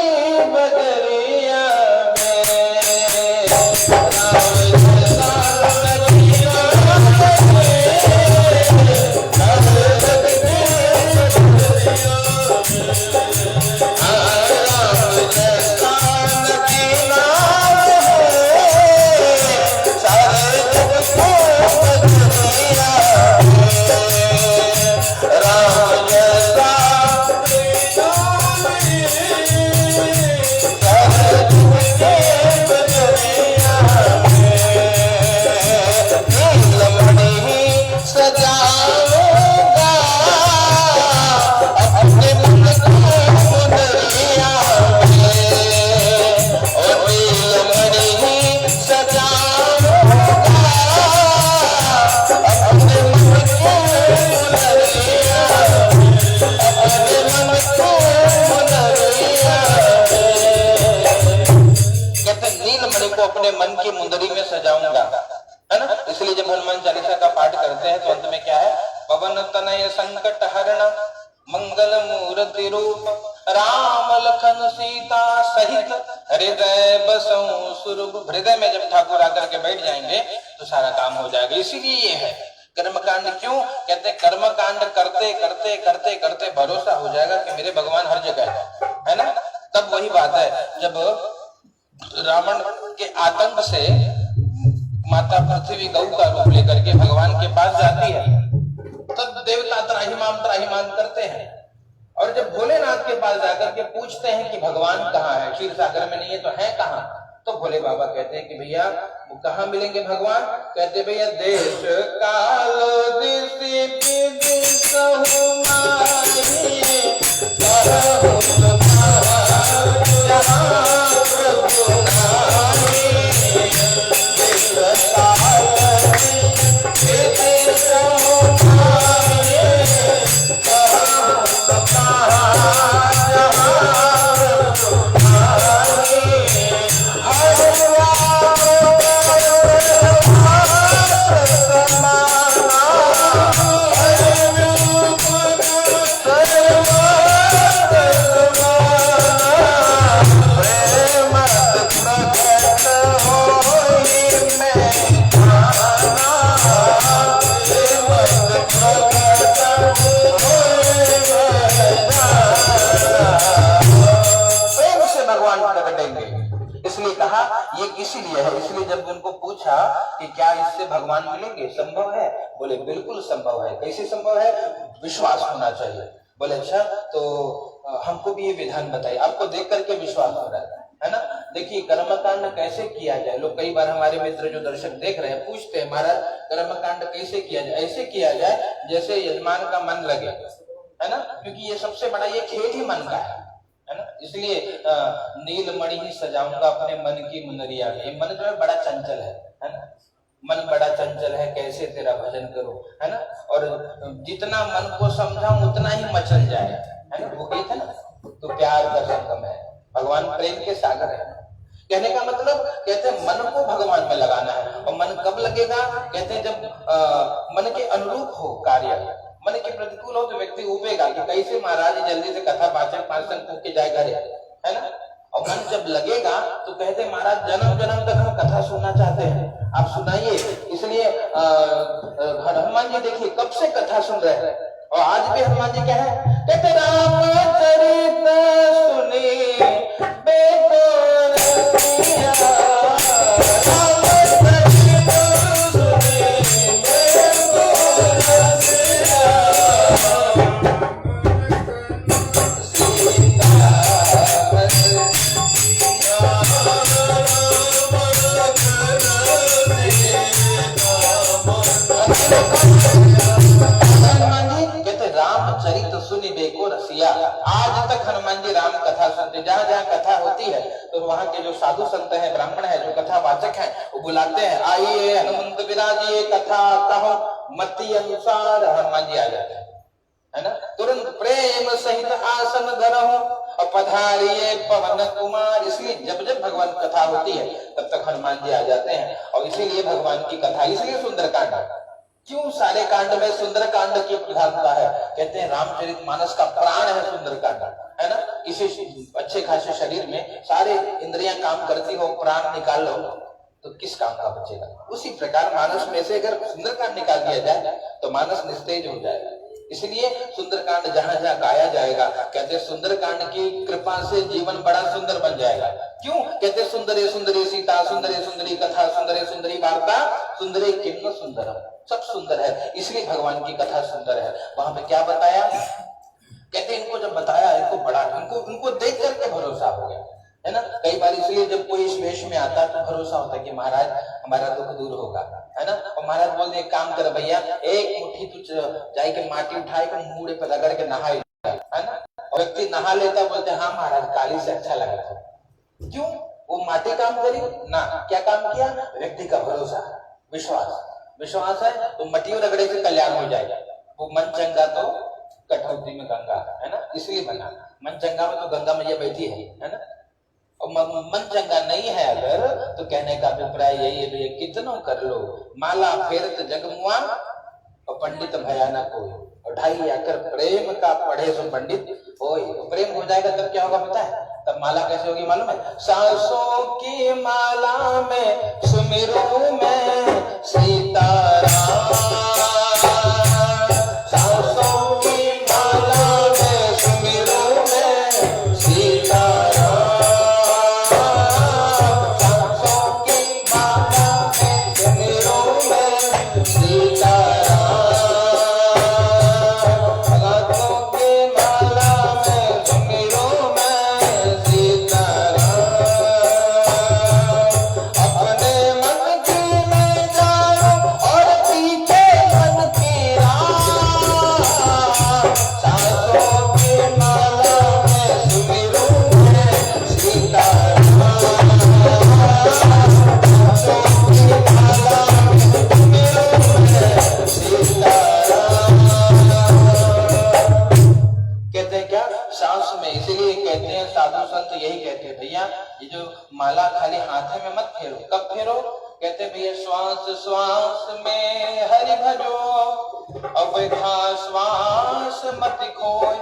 अपने मन की मुंदरी में सजाऊंगा, है ना। इसलिए जब हनुमान चालीसा का पाठ करते हैं तो अंत में क्या है, पवन तनय संकट हरण मंगल मूर्ति रूप राम लखन सीता सहित हृदय बसऊं सुरभि। हृदय में जब ठाकुर आकर के बैठ जाएंगे तो सारा काम हो जाएगा। इसीलिए ये है कर्मकांड। क्यों कहते हैं, कर्मकांड करते करते करते करते भरोसा हो जाएगा कि मेरे भगवान हर जगह है ना। तब वही बात है, जब रावण के आतंक से माता पृथ्वी गौ का रूप लेकर के भगवान के पास जाती है, तब देवता त्राहिमाम करते हैं। और जब भोलेनाथ के पास जाकर के पूछते हैं कि भगवान कहाँ है, क्षीर सागर में नहीं है तो है कहाँ, तो भोले बाबा कहते हैं कि भैया वो कहाँ मिलेंगे भगवान। कहते भैया देश काल दिशि दिशहु माहि, करहु तुम्हारा जहाँ प्रभु नाहि। देश काल दिशि दिशहु माहि, करहु तुम्हारा जहाँ प्रभु नाहि। इसलिए कहा ये इसीलिए है। इसलिए जब उनको पूछा कि क्या इससे भगवान मिलेंगे, संभव है? बोले बिल्कुल संभव है। कैसे संभव है? विश्वास होना चाहिए। बोले अच्छा तो हमको भी ये विधान बताइए। आपको देख करके विश्वास हो रहा है ना। देखिए कर्मकांड कैसे किया जाए। लोग कई बार हमारे मित्र जो दर्शक देख रहे हैं पूछते हैं महाराज कर्मकांड कैसे किया जाए। ऐसे किया जाए जैसे यजमान का मन लगे, है ना, क्योंकि ये सबसे बड़ा ये खेल ही मन का है ना। इसलिए नील मणि ही सजाऊंगा अपने मन की मुनरिया में। ये मन जो है बड़ा चंचल है ना। मन बड़ा चंचल है, कैसे तेरा भजन करो, है ना। और जितना मन को समझाऊं उतना ही मचल जाए, है ना। वो कहते ना तो प्यार का संगम है, भगवान प्रेम के सागर है। कहने का मतलब कहते हैं मन को भगवान में लगाना है। और मन कब लगेगा? कहते हैं जब मन के अनुरूप हो कार्य। मन के प्रतिकूल हो तो व्यक्ति उपेगा कि कैसे महाराज जल्दी से कथा वाचन पाचन पूछ के जाए घरे, है ना। और मन जब लगेगा तो कहते महाराज जन्म जन्म तक हम कथा सुनना चाहते हैं, आप सुनाइए। इसलिए हनुमान जी देखिए कब से कथा सुन रहे हैं। और आज भी हनुमान जी क्या है, कहते रामचरित सुनी बेको रसिया, आज तक हनुमान जी राम कथा सुनते। जहाँ जहाँ कथा होती है तो वहाँ के जो साधु संत हैं, ब्राह्मण है, जो कथा वाचक हैं, वो बुलाते हैं आइए हनुमंत विराजिए कथा कहो मति अनुसार। हनुमान जी आ जाते हैं, है ना। तुरंत प्रेम सहित आसन धरहु और पधारिए पवन कुमार। इसलिए जब जब भगवान कथा होती है तब तक हनुमान जी आ जाते हैं। और इसीलिए भगवान की कथा, इसलिए सुंदरकांड। क्यों सारे कांड में सुंदरकांड की प्रधानता है? कहते हैं रामचरितमानस का प्राण है सुंदरकांड, है ना। इसी अच्छे खासे शरीर में सारे इंद्रियां काम करती हो, प्राण निकाल लो तो किस काम का बचेगा? उसी प्रकार मानस में से अगर सुंदरकांड निकाल दिया जाए तो मानस निस्तेज हो जाएगा। इसलिए सुंदरकांड जहां जहां गाया जाएगा, कहते सुंदरकांड की कृपा से जीवन बड़ा सुंदर बन जाएगा। क्यों? कहते सुंदरे सुंदरी सीता, सुंदरे सुंदरी कथा, सुंदरे सुंदरी वार्ता, सुंदरे किम सुंदरम। सब सुंदर है, इसलिए भगवान की कथा सुंदर है। वहां पे क्या बताया? कहते इनको जब बताया इनको देख करके भरोसा हो गया, है ना। कई बार इसलिए जब कोई इस वेश में आता है तो भरोसा होता है कि महाराज हमारा दुख दूर होगा, है ना। और महाराज बोलते एक काम कर भैया, एक मुट्ठी तू जाए के माटी उठाए के मुंह पे रगड़ के नहाए, है ना। और व्यक्ति नहा लेता, बोलते हाँ महाराज काली से अच्छा लगा था। क्यों? वो माटी काम करी ना, क्या काम किया? व्यक्ति का भरोसा, विश्वास है तो मटियों रगड़े से कल्याण हो जाएगा। वो मन चंगा तो कठौती में गंगा, है ना। इसलिए बना मन चंगा में तो गंगा मैया बैठी है ना। और मन चंगा नहीं है अगर, तो कहने का अभिप्राय यही है भैया कितनों कर लो, माला फेरत जगमुआ और पंडित भयानक हो, और 2.5 अक्षर प्रेम का पढ़े सो पंडित होय। प्रेम हो जाएगा तब क्या होगा पता है? तब माला कैसे होगी मालूम है? सांसों की माला में सुमिरू मैं सीताराम, सांसों की माला में सुमिरू मैं सीताराम, सांसों की माला में सुमिरू मैं सीताराम, भगतों की माला में सुमिरू मैं सीताराम, अपने मन की मैं जानो और पीछे मन की राह, सांसों की माला में सुमिरू मैं सीताराम, सांसों की माला में सुमिरू मैं सीताराम। कहते हैं क्या सांस में, इसीलिए कहते हैं साधु संत यही कहते हैं भैया ये जो माला खाली हाथ में मत फेरो। कब फेरो? कहते हैं भैया श्वास श्वास में हरि भजो, और बैठा श्वास मत खोए।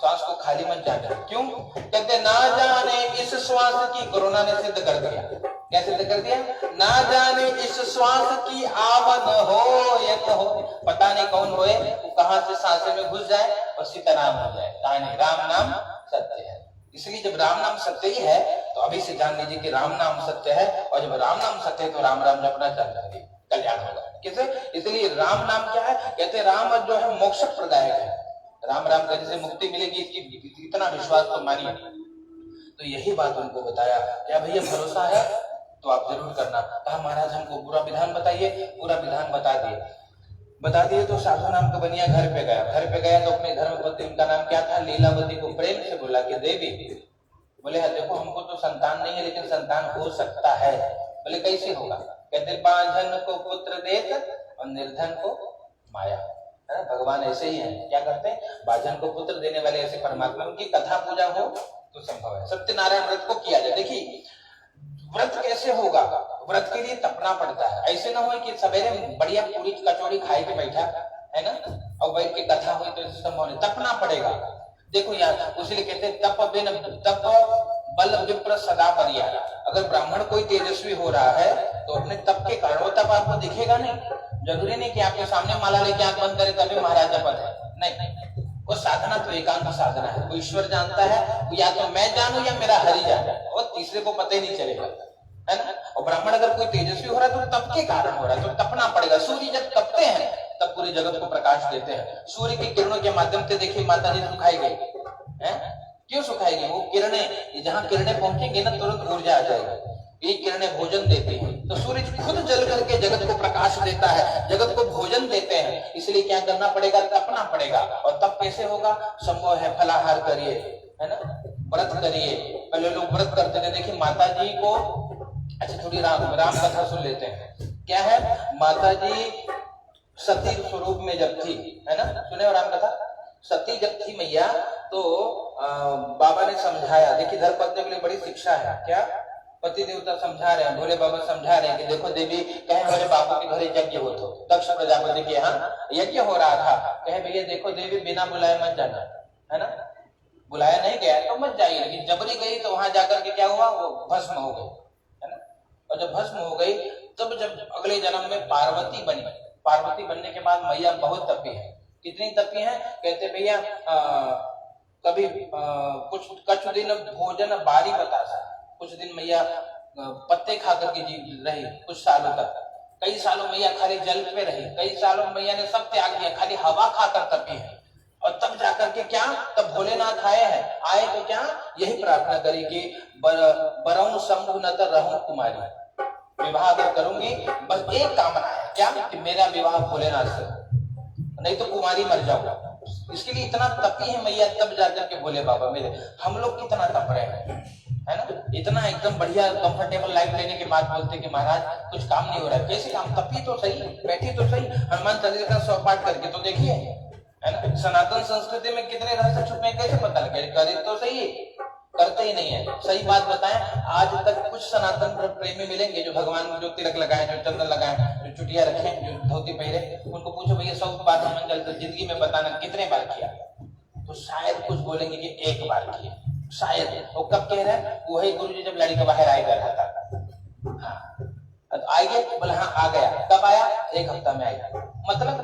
श्वास को खाली मत जाना। क्यों? कहते ना जाने इस श्वास की, कोरोना ने सिद्ध कर दिया। क्या सिद्ध कर दिया? ना जाने इस श्वास की आवन हो या न हो, पता नहीं कौन होए, वो कहां से सांसें में घुस जाए और सीताराम हो जाए। कहानी राम नाम सत्य है। इसलिए जब राम नाम सत्य ही है तो अभी से जान लीजिए कि राम नाम सत्य है, और जब राम नाम सत्य है तो राम राम जपना चल जाएगी, कल्याण होगा। कैसे? इसलिए राम नाम क्या है? कहते राम जो है मोक्ष प्रदायक है। राम राम करने से मुक्ति मिलेगी, इसकी इतना विश्वास तो मानिए। तो यही बात उनको बताया। क्या भैया भरोसा है तो आप जरूर करना। कहा महाराज हमको पूरा विधान बताइए। पूरा विधान बता दिए तो साधु नाम का बनिया घर पे गया तो अपने धर्मपत्नी, उनका नाम क्या था? लीलावती को प्रेम से बोला कि देवी, बोले देखो हमको तो संतान नहीं है लेकिन संतान हो सकता है। बोले कैसे होगा? कहते बांझन को पुत्र देत और निर्धन को माया। है भगवान ऐसे ही है, क्या करते हैं? बांझन को पुत्र देने वाले ऐसे परमात्मा, उनकी कथा पूजा हो तो संभव है। सत्यनारायण व्रत को किया जाए। देखिए व्रत कैसे होगा? व्रत के लिए तपना पड़ता है। ऐसे ना हो कि सवेरे बढ़िया पूरी कचौड़ी खाए के बैठा है ना, और बैठ के कथा हुई तो संभव नहीं, तपना पड़ेगा। देखो यार, उसलिए कहते हैं तप बल विप्र सदा परिया। अगर ब्राह्मण कोई तेजस्वी हो रहा है तो अपने तप के कारण, वो तप आपको दिखेगा नहीं। जरूरी नहीं कि आपके सामने माला लेके आंख बंद करे तभी महाराजा पद है, नहीं। वो साधना तो एकांत साधना है। वो ईश्वर जानता है, या तो मैं जानू या मेरा हरि जाने, और तीसरे को पता ही नहीं चलेगा, है ना। और ब्राह्मण अगर कोई तेजस्वी हो रहा है तो तप के कारण हो रहा है, तो तपना पड़ेगा। सूर्य जब तपते हैं तब पूरे जगत को प्रकाश देते हैं। सूर्य की किरणों के माध्यम से देखिए माता जी सुखाई गई है। क्यों सुखाएगी? वो किरणें, जहां किरणें पहुंचेंगी ना तुरंत ऊर्जा आ जाएगी। ये किरणें भोजन देती हैं, तो सूर्य खुद जल करके जगत को प्रकाश देता है, जगत को भोजन देते हैं। इसलिए क्या करना पड़ेगा? तपना पड़ेगा। और तप कैसे होगा? संभव है फलाहार करिए, है ना, व्रत करिए। पहले लोग व्रत करते थे। देखिए माता जी को, अच्छा थोड़ी राम कथा सुन लेते हैं। क्या है? माता जी सती स्वरूप में जब थी, है ना, सुने हो राम कथा? सती जब थी मैया तो बाबा ने समझाया। देखिए धर्मपत्नी के लिए बड़ी शिक्षा है। क्या? पति देवता समझा रहे हैं, भोले बाबा समझा रहे हैं कि देखो देवी, कहे हमारे बाबा के घर यज्ञ हो, तो दक्ष प्रजापति के यहाँ यज्ञ हो रहा था। कहे भैया देखो देवी, बिना बुलाए मत जाना, है ना। बुलाया नहीं गया तो मत जाइए, लेकिन जबरी गई तो वहां जाकर के क्या हुआ? वो भस्म हो गई, है ना। और जब भस्म हो गई तब जब अगले जन्म में पार्वती बनी। पार्वती बनने के बाद मैया बहुत तपी है। कितनी तपी है? कहते भैया कभी कुछ दिन भोजन बारी बतासा, कुछ दिन मैया पत्ते खा करके जी रही, कुछ सालों तक। कई सालों मैया खाली जल पे रही, कई सालों मैया ने सब त्याग दिया, खाली हवा खाकर तपी है। और तब जाकर के क्या? तब भोलेनाथ आए हैं। आए तो क्या? यही प्रार्थना करी कि बरऊं शंभु न तो रहूं कुमारी, विवाह अगर करूंगी बस एक कामना है, क्या? कि मेरा विवाह भोलेनाथ से, नहीं तो कुमारी मर जाऊंगा। इसके लिए इतना तपी है मैया, तब जाकर के भोले बाबा मेरे। हम लोग कितना तप रहे हैं, है ना। इतना एकदम बढ़िया कंफर्टेबल लाइफ लेने के बाद बोलते कि महाराज कुछ काम नहीं हो रहा है। कैसे काम? तपी तो सही, बैठी तो सही, हनुमान चालीसा का 100 पाठ करके तो देखिए, है ना। सनातन संस्कृति में कितने रहस्य छुपे हैं, कैसे पता लगे? करे तो सही, करते ही नहीं है। सही बात बताएं, आज तक कुछ सनातन प्रेमी मिलेंगे जो भगवान जो तिलक लगाए, जो चंदन लगाए, जो चुटिया रखे, जो धोती पहरे, उनको पूछो भैया 100 बार मंगल तो जिंदगी में बताना कितने बार किया, तो शायद कुछ बोलेंगे कि 1 बार किया, शायद। वो कब कह रहे हैं? वही गुरु जी जब लड़ी का बाहर आएगा रहता था। हाँ आएंगे, बोले हाँ आ गया। कब आया? 1 हफ्ता में आएगा। मतलब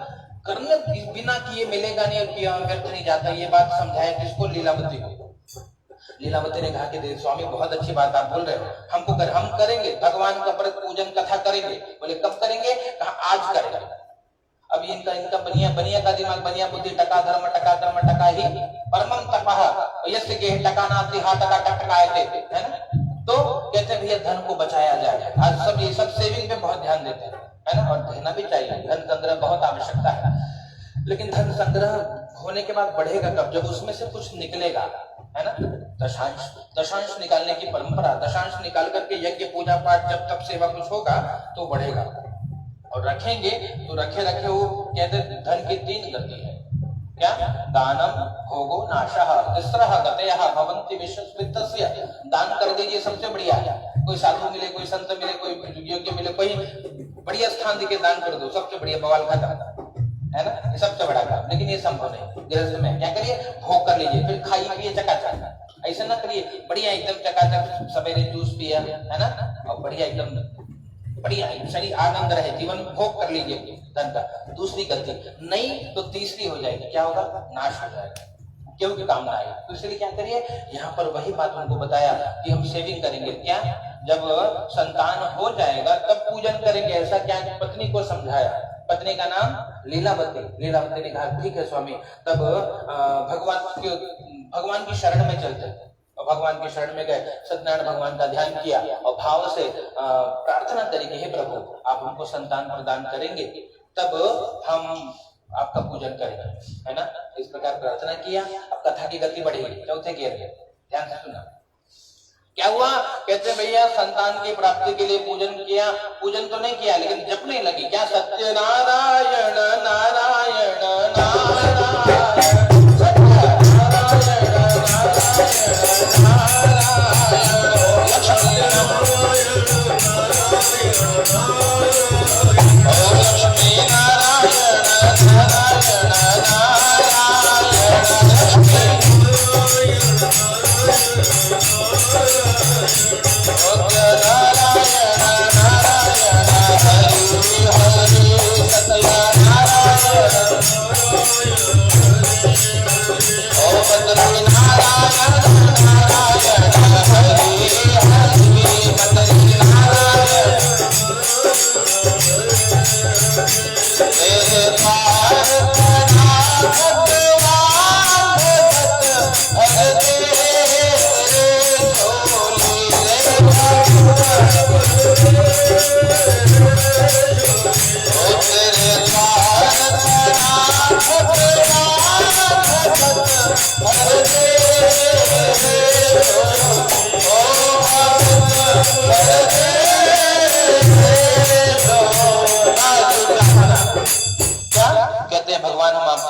करने बिना किए मिलेगा नहीं और किया व्यर्थ नहीं जाता। ये बात समझाया किसको? लीलावती को। लीलावती ने कहा कि देव स्वामी बहुत अच्छी बात आप बोल रहे हो, हम करेंगे भगवान का व्रत पूजन कथा करेंगे। बोले कब करेंगे? कहा आज करेंगे। अब इनका बनिया का दिमाग, बनिया बुद्धि, टका धर्म टका ही परमम तपः यस्य के टका नास्ति हा टका टकायते, है ना। तो कहते हैं भैया धन को बचाया जाए। आज सब ये सब सेविंग पे बहुत ध्यान देते हैं, है ना, और देना भी चाहिए। धन संग्रह बहुत आवश्यकता है, लेकिन धन संग्रह होने के बाद बढ़ेगा कब? जब उसमें से कुछ निकलेगा, है ना। दशांश निकालने की परंपरा, दशांश निकाल करके यज्ञ पूजा पाठ जब तब सेवा कुछ होगा तो बढ़ेगा। और रखेंगे तो रखे वो कहते धन की 3 गति है। क्या? दानम भोगो नाशः तिस्रः गतयः भवन्ति विश्वस्मितस्य। दान कर दीजिए, सबसे बढ़िया है। कोई साधु मिले, कोई संत मिले, कोई योग्य मिले, कोई बढ़िया स्थान दिखे, दान कर दो, सबसे बढ़िया बवाल खत्म, है ना। ये सबसे बड़ा काम। लेकिन ये संभव नहीं। गृहस्थ में क्या करिए? भोग कर लीजिए, फिर खाइए पिए चकाचक। ऐसा ना करिए, बढ़िया एकदम चकाचक सवेरे जूस पिया, है ना, और बढ़िया एकदम बढ़िया शरीर आनंद रहे, जीवन भोग कर लीजिए धन का। दूसरी गलती नहीं तो तीसरी हो जाएगी। क्या होगा? नाश हो जाएगा, क्योंकि कामना आई। तो इसलिए क्या करिए? यहाँ पर वही बात उनको बताया कि हम सेविंग करेंगे। क्या? जब संतान हो जाएगा तब पूजन करेंगे। ऐसा क्या? पत्नी को समझाया। पत्नी का नाम लीलावती। लीलावती ने कहा ठीक है स्वामी। तब भगवान की शरण में चलते, और भगवान की शरण में गए, सत्यनारायण भगवान का ध्यान किया और भाव से प्रार्थना करेंगे, हे प्रभु आप हमको संतान प्रदान करेंगे तब हम आपका पूजन करेंगे, है ना। इस प्रकार प्रार्थना किया। अब कथा की गति बढ़ेगी। चौथे घेर में ध्यान से सुना। क्या हुआ? कहते भैया संतान की प्राप्ति के लिए पूजन किया। पूजन तो नहीं किया लेकिन जपने लगी। क्या? सत्यनारायण नारायण नारायण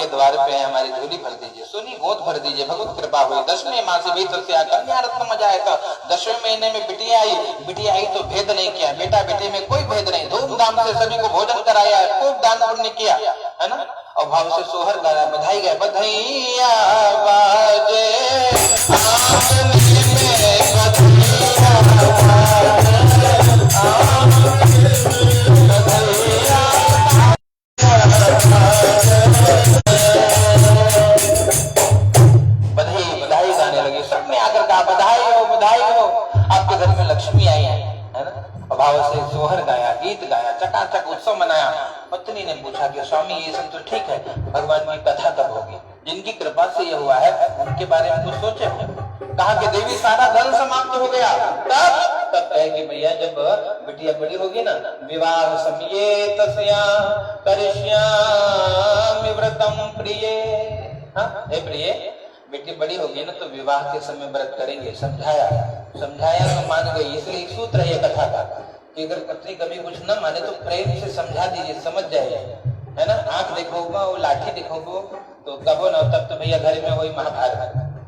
द्वार पे हमारी झोली भर दीजिए, सोनी गोद भर दीजिए, भगवत कृपा हुई। 10वें माह से भीतर से कन्या रत्न मजा आया था। 10वें महीने में बिटिया आई तो भेद नहीं किया, बेटा बेटे में कोई भेद नहीं, धूमधाम से सभी को भोजन कराया, खूब दान पुण्य किया, है ना। और भाव से सोहर गाया, बधाई गए, बधाइया बाजे बधाई गाने लगे। सब में आकर कहा बधाई हो, आपके घर में लक्ष्मी आई है ना। भाव से सोहर गाया, गीत गाया, चकाचक उत्सव मनाया। पत्नी ने पूछा कि स्वामी ये सब तो ठीक है, भगवान की कथा कब होगी? जिनकी कृपा से ये हुआ है उनके बारे में कुछ सोचे। कहा कि देवी सारा धन समाप्त हो गया। तब कहेंगे भैया जब बिटिया बड़ी होगी ना, विवाह समये तस्या करिष्यामि व्रतम प्रिये। हाँ हे प्रिय, बेटी बड़ी होगी ना तो विवाह के समय व्रत करेंगे। समझाया तो मान गई। इसलिए एक सूत्र है कथा का कि अगर पत्नी कभी कुछ न माने तो प्रेम से समझा दीजिए, समझ जाएगा, है ना। आंख देखोगे वो लाठी देखोगे तो कबो न, तब तो भैया घर में वही महाभारत,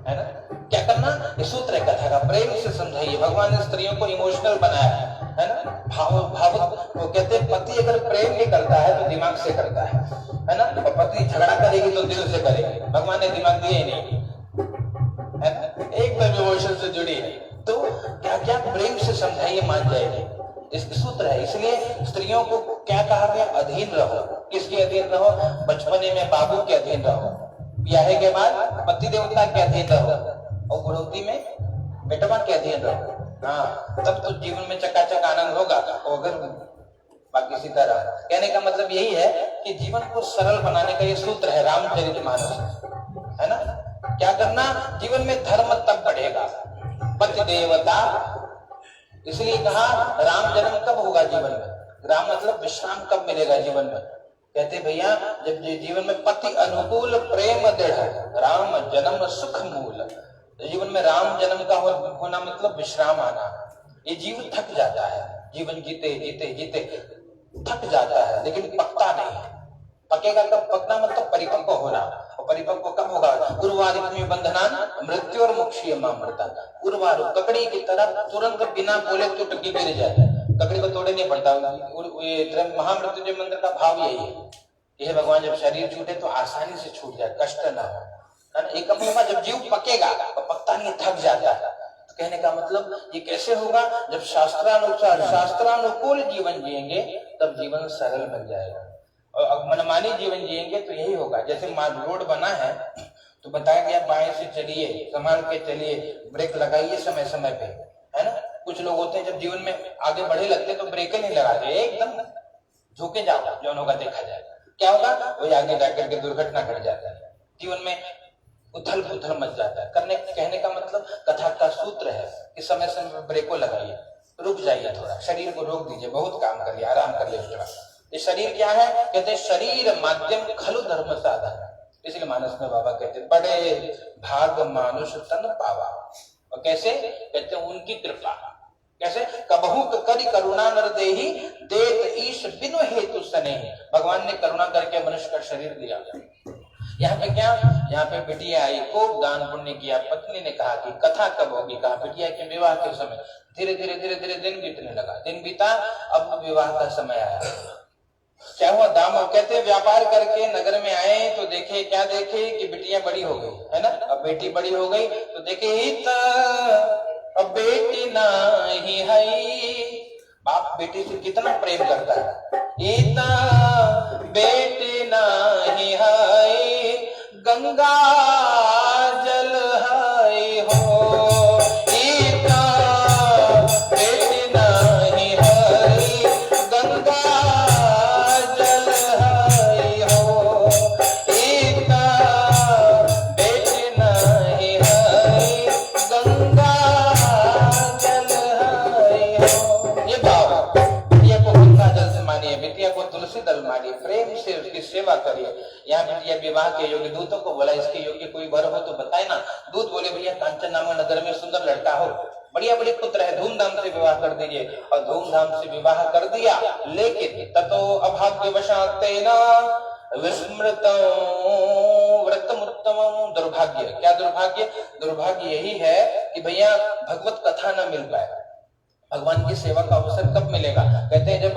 है ना। क्या करना, ये सूत्र है कथा का, प्रेम से समझाइए। भगवान ने स्त्रियों को इमोशनल बनाया है ना, भावुक। वो कहते हैं पति अगर प्रेम भी करता है तो दिमाग से करता है ना, और पत्नी झगड़ा करेगी तो दिल से करेगी। भगवान ने दिमाग दिया ही नहीं, है ना, एकदम इमोशन से जुड़ी है। तो क्या क्या प्रेम से समझाइए, मान जाएगी। इसके सूत्र है। इसलिए स्त्रियों को क्या कहा गया, अधीन रहो। किसके अधीन रहो, बचपने में बाबू के अधीन रहो, ब्याह के बाद पति देवता के अधीन रहो, और बुढ़ौती में बेटवा के अधीन रहो। हाँ, तब तो जीवन में चकाचक आनंद होगा। अगर बाकी सीधा रहा, कहने का मतलब यही है कि जीवन को सरल बनाने का ये सूत्र है रामचरितमानस, है ना। क्या करना, जीवन में धर्म तब बढ़ेगा, पति देवता। इसलिए कहा राम जन्म कब होगा जीवन में, राम मतलब विश्राम कब मिलेगा जीवन में। कहते भैया जब जीवन में पति अनुकूल प्रेम दृढ़, राम जन्म सुख मूल। जीवन में राम जन्म का होना मतलब विश्राम आना। ये जीव थक जाता है, जीवन जीते जीते जीते थक जाता है, लेकिन पकता नहीं। पकेगा कब, पकना मतलब परिपक्व होना। और परिपक्व कब होगा, उर्वारुक बंधनान मृत्यु और मोक्षीय मामृता। उर्वारुक ककड़ी की तरह तुरंत बिना बोले तो टकी गिर जाता है, ककड़ी को तोड़े नहीं पड़ता। महामृत्युंजय मंत्र का भाव यही है। यह भगवान जब शरीर छूटे तो आसानी से छूट जाए, कष्ट ना हो, है ना। एक होगा जब जीव पकेगा, तो पकता नहीं, थक जाता है। तो कहने का मतलब ये कैसे होगा, जब शास्त्रानुसार शास्त्रानुकूल जीवन जिएंगे तब जीवन सरल बन जाएगा। और मनमानी जीवन जिएंगे तो यही होगा। जैसे रोड बना है तो बताया गया बाएं से चलिए, संभाल के चलिए, ब्रेक लगाइए समय समय पे, है ना। कुछ लोग होते हैं जब जीवन में आगे बढ़े लगते तो ब्रेक नहीं लगाते, एकदम झुके जाओ, जो होगा देखा जाएगा। क्या होगा, वही आगे जाकर के दुर्घटना घट जाता है, जीवन में उथल पुथल मच जाता है। कहने का मतलब कथा का सूत्र है कि समय समय ब्रेको लगाइए, रुक जाइए, थोड़ा शरीर को रोक दीजिए, बहुत काम करिए, आराम कर लीजिए थोड़ा। ये शरीर क्या है, कहते हैं शरीर माध्यम खलु धर्म साधन। इसलिए मानस में बाबा कहते बड़े भाग मानुष तन पावा। और कैसे, कहते हैं उनकी कृपा। कैसे, कबहू करि करुणा नर देहि देत ईश बिनु हेतु स्नेह। भगवान ने करुणा करके मनुष्य का शरीर दिया। यहाँ पे क्या, यहाँ पे बिटिया आई, खूब दान पुण्य किया। पत्नी ने कहा कि कथा कब होगी, कहा बिटिया के विवाह के समय। धीरे धीरे धीरे धीरे दिन बीतने लगा, दिन बीता, अब विवाह का समय आया। क्या हुआ, दाम कहते व्यापार करके नगर में आए तो देखे, क्या देखे कि बिटिया बड़ी हो गई, है ना। अब बेटी बड़ी हो गई तो देखे अब बेटी नहीं है। बाप बेटी से कितना प्रेम करता है, इतना बेटी नहीं है, गंगा जल है हो, इतना बेटी नहीं है, गंगा जल है हो, इतना बेटी नहीं है, गंगा जल है हो। ये भाव, बिटिया को गंगा जल से मानिए, बिटिया को तुलसी दल मानिए, प्रेम से उसकी सेवा करिए। यहाँ बिटिया विवाह के योग्य, दूतों को बोला इसके योग्य कोई वर हो तो बताए ना। दूत बोले भैया कांचन नामक नगर में सुंदर लड़का हो, बढ़िया बड़ी पुत्र है, धूमधाम से विवाह कर दीजिए। और धूमधाम से विवाह कर दिया, लेकिन ततो अभाग्यवशात् तेन विस्मृतं व्रतमुत्तमं। दुर्भाग्य, क्या दुर्भाग्य, दुर्भाग्य यही है कि भैया भगवत कथा न मिल पाए। भगवान की सेवा का अवसर कब मिलेगा, कहते हैं जब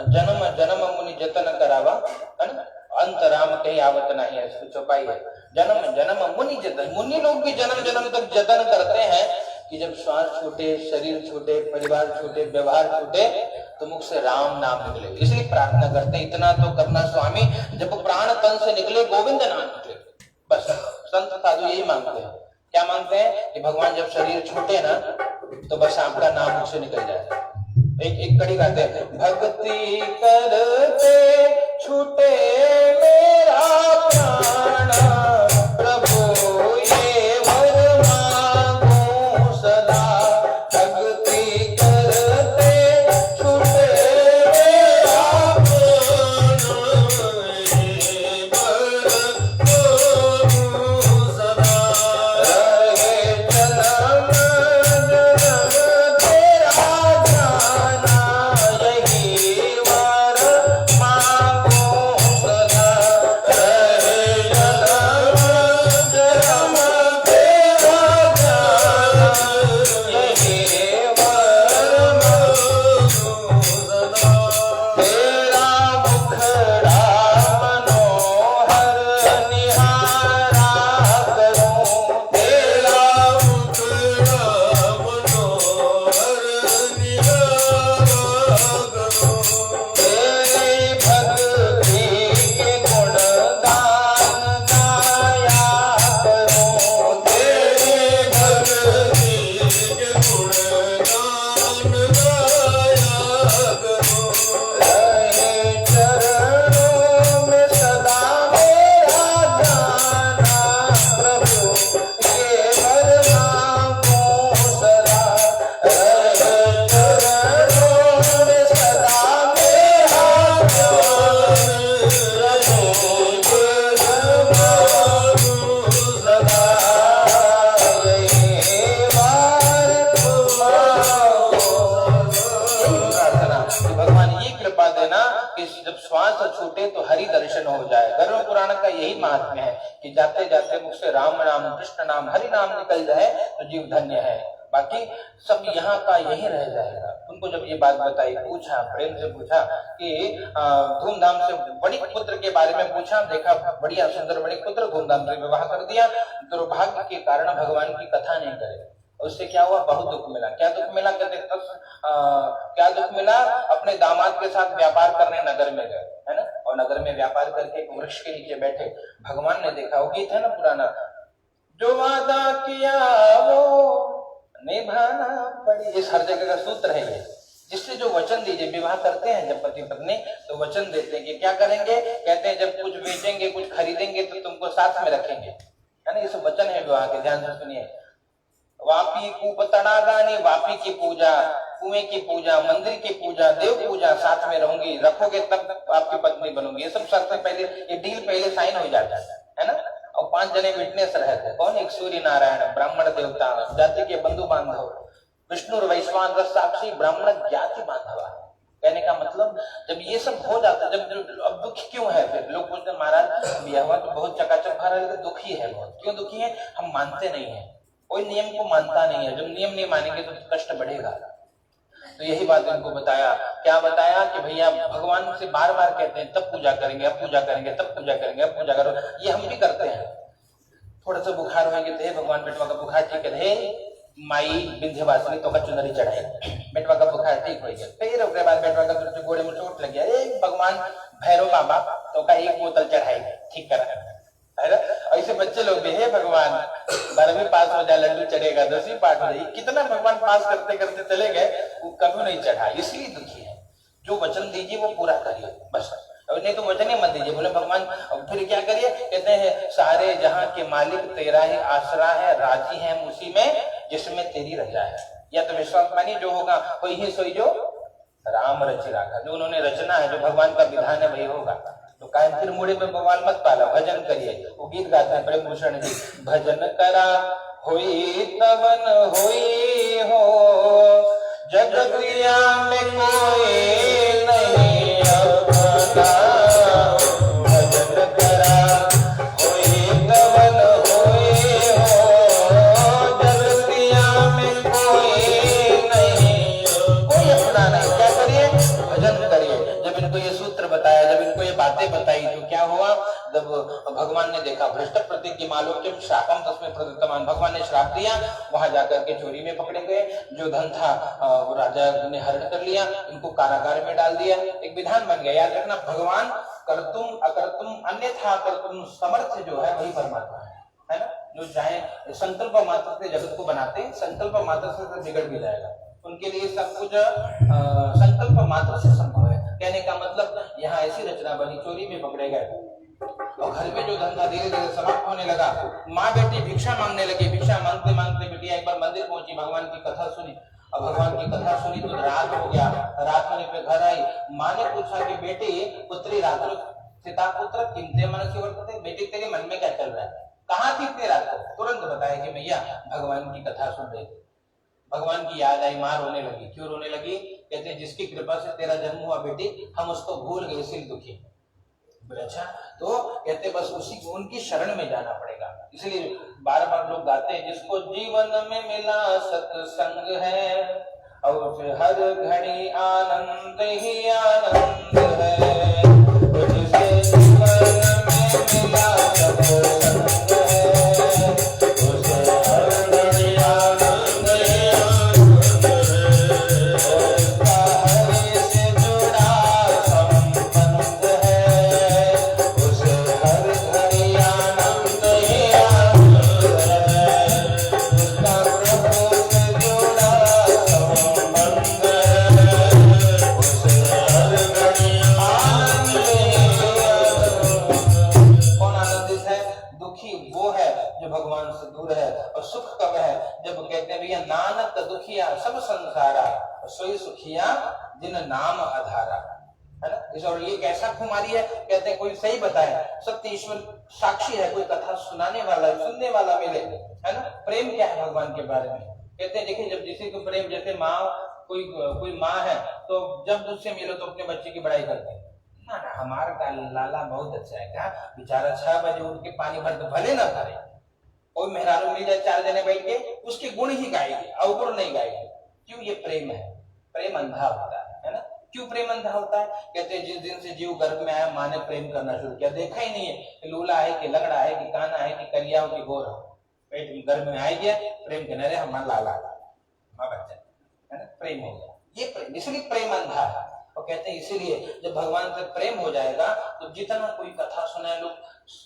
जन्म जन्म मुनि जतन करावा, है ना। अंत राम कहीं आवत नहीं है, इसको चौपाई है। जन्म जन्म मुनि जतन, मुनि लोग भी जन्म जन्म तक जतन करते हैं कि जब श्वास छूटे, शरीर छूटे, परिवार छूटे, व्यवहार छूटे, तो मुख से राम नाम निकले। इसलिए प्रार्थना करते हैं, इतना तो करना स्वामी, जब प्राण तन से निकले गोविंद नाम निकले। बस संत साधु यही मांगते हैं। क्या मांगते हैं कि भगवान जब शरीर छूटे ना तो बस आपका नाम मुख से निकल जाए। एक कड़ी गाते हैं, भक्ति करते छूटे मेरा प्राण, प्रभु ये वर मांगू सदा। भक्ति करते छूटे मेरा प्राण, ये वर मांगू सदा। रहे जन्म जन्म तेरा जाना, यही वर मांगो सदा। रहे जन्म कि जब श्वास छूटे तो हरि दर्शन हो जाए। गरुड़ पुराण का यही महात्म्य है कि जाते जाते मुख से राम नाम, कृष्ण नाम, हरि नाम निकल जाए तो जीव धन्य है, बाकी सब यहाँ का यही रह जाएगा। उनको जब ये बात बताई, पूछा, प्रेम से पूछा कि धूमधाम से बणिक पुत्र के बारे में पूछा, देखा बढ़िया सुंदर बणिक पुत्र, धूमधाम से विवाह कर दिया। दुर्भाग्य के कारण भगवान की कथा नहीं करे, उससे क्या हुआ, बहुत दुख मिला। क्या दुख मिला, कहते क्या दुख मिला, अपने दामाद के साथ व्यापार करने नगर में गए, है ना, और नगर में व्यापार करके एक वृक्ष के नीचे बैठे। भगवान ने देखा, वो गीत है ना पुराना, जो वादा किया वो निभाना पड़ी, इस हर जगह का सूत्र है ये। जिससे जो वचन दीजिए, विवाह करते हैं जब पति पत्नी तो वचन देते हैं कि क्या करेंगे, कहते हैं जब कुछ बेचेंगे, कुछ खरीदेंगे तो तुमको साथ में रखेंगे, है ना, ये सब वचन है विवाह के, ध्यान से सुनिए। वापी कूप तड़ागानी, वापी की पूजा, कुएं की पूजा, मंदिर की पूजा, देव पूजा, साथ में रहूंगी, रखोगे तब आपकी पत्नी बनूंगी, ये सब शर्तें पहले, ये डील पहले साइन हो जाता है ना। और 5 जने विटनेस रहते, कौन, एक सूर्य नारायण, ब्राह्मण देवता, जाति के बंधु बांधव, विष्णु वैश्वान रस साक्षी, ब्राह्मण ज्ञाति बांधवा। कहने का मतलब जब ये सब हो जाता है, जब अब दुख क्यों है, फिर लोग पूछते महाराज ब्याह हुआ तो बहुत चकाचक भरा है, दुखी है बहुत, क्यों दुखी है, हम मानते नहीं है, कोई नियम को मानता नहीं है, जब नियम नहीं मानेंगे तो कष्ट बढ़ेगा। तो यही बात इनको बताया, क्या बताया कि भैया भगवान से बार बार कहते हैं तब पूजा करेंगे, अब पूजा करेंगे, तब पूजा करेंगे, अब पूजा करो, ये हम भी करते हैं। थोड़ा सा बुखार होंगे तो हे भगवान बेटवा का बुखार ठीक है, हे माई विंध्यवासिनी तो का चुनरी चढ़ाई, बेटवा का बुखार ठीक हो गया। फिर उसके बाद बेटवा का गोड़े में चोट लग गया, भगवान भैरव बाबा तो का 1 बोतल चढ़ाई, ठीक करा। ऐसे बच्चे लोग भी, हे भगवान 12वीं पास हो जाए, लड्डू चढ़ेगा, 10वीं पास हो जाए, कितना भगवान पास करते करते चले गए, वो कभी नहीं चढ़ा, इसलिए दुखी है। जो वचन दीजिए वो पूरा करिए बस, नहीं तो वचन ही मत दीजिए। बोले भगवान, फिर क्या करिए, कहते हैं सारे जहां के मालिक तेरा ही आसरा है, राजी है उसी में जिसमें तेरी रजा है। या तो विश्वास मानिए, जो होगा कोई ही सोई जो राम रचि राखा, जो उन्होंने रचना है, जो भगवान का विधान है वही होगा। तो कायम फिर मुड़े पे बवाल मत पाला, भजन करिए। वो गीत गाते हैं प्रेम भूषण जी, भजन करा होई तवन होई हो, जगतिया में कोई नहीं अपना, भजन करा होई तवन होई हो, जगतिया में कोई नहीं, कोई अपना नहीं। क्या करिए, भजन करिए। जब इनको ये सूत्र बताया, जब इनको ये बातें बताई तो क्या हुआ, जब भगवान ने देखा, भ्रष्ट प्रतिज्ञ मालोक्यम श्रापम तस्में प्रदत्तमान, भगवान ने श्राप दिया, वहां जाकर के चोरी में पकड़े गए, जो धन था वो राजा ने हरण कर लिया, इनको कारागार में डाल दिया। एक विधान बन गया, याद रखना, भगवान कर्तुम अकर्तुम अन्यथा कर्तुम समर्थ जो है वही परमात्मा है ना, जो चाहे संकल्प मात्र से जगत को बनाते हैं, संकल्प मात्र से बिगड़ भी जाएगा, उनके लिए सब कुछ संकल्प मात्र से संभव है। कहने का मतलब यहाँ ऐसी रचना बनी, चोरी में पकड़े गए और घर में जो धंधा धीरे धीरे समाप्त होने लगा। माँ बेटी भिक्षा मांगने लगी, भिक्षा मांगते मांगते बेटिया एक बार मंदिर पहुंची, भगवान की कथा सुनी, और भगवान की कथा सुनी तो रात हो गया। रात होने पे घर आई, माँ ने पूछा कि बेटी पुत्री रात्रो सीता पुत्र किमते मन से वर्तते, बेटी तेरे मन में क्या चल रहा है, कहाँ थी इतनी रात को। तुरंत बताया कि भैया भगवान की कथा सुन रही थी, भगवान की याद आई, मां रोने लगी। क्यों रोने लगी, कहते जिसकी कृपा से तेरा जन्म हुआ बेटी, हम उसको भूल गए इसलिए दुखी। अच्छा, तो कहते बस उसी उनकी शरण में जाना पड़ेगा। इसलिए बार बार लोग गाते हैं, जिसको जीवन में मिला सत्संग है और हर घड़ी आनंद ही आनंद है, जिसे जीवन में मिला सत्संग है उसे हर घड़ी आनंद ही आनंद है, उसका हरि से जुड़ा संबंध है, उसे हर घड़ी आनंद ही आनंद है, उसका प्रभु से जुड़ा संबंध है, उसे हर घड़ी आनंद ही आनंद। कौन आनंदित है, दुखी वो है जो भगवान से दूर है, और सुख कब है, जब कहते हैं भैया नानक दुखिया सब संसारा सोई सुखिया जिन नाम आधारा, है ना। इस और ये कैसा खुमारी है, कहते हैं कोई सही बताए, सत्य ईश्वर साक्षी है, कोई कथा सुनाने वाला सुनने वाला मिले, है ना। प्रेम क्या है भगवान के बारे में, कहते हैं देखिए जब किसी को प्रेम, जैसे माँ कोई माँ है तो जब उससे मिलो तो अपने बच्चे की बड़ाई करते हैं, ना ना, हमारा लाला बहुत अच्छा है। क्या बेचारा 6 बजे उठ के पानी भर, भले ना भरे, कोई मेहरारू मिल जाए 4 जने बैठ के, उसके गुण ही गाएगी, अवगुण नहीं गाएगी। क्यों? ये प्रेम है। प्रेम अंधा होता है ना? क्यों प्रेम अंधा होता है? कहते हैं जिस दिन से जीव गर्भ में आया माँ ने प्रेम करना शुरू किया, देखा ही नहीं है कि लूला है कि लगड़ा है कि काना है कि करिया हो कि गोर हो, पेट में गर्भ में आ गया, प्रेम करने रहे हमारा लाला माँ बच्चा, है ना? प्रेम हो गया, ये प्रेम, इसलिए प्रेम अंधा है। और कहते हैं इसीलिए जब भगवान से प्रेम हो जाएगा तो जितना कोई कथा सुने लोग,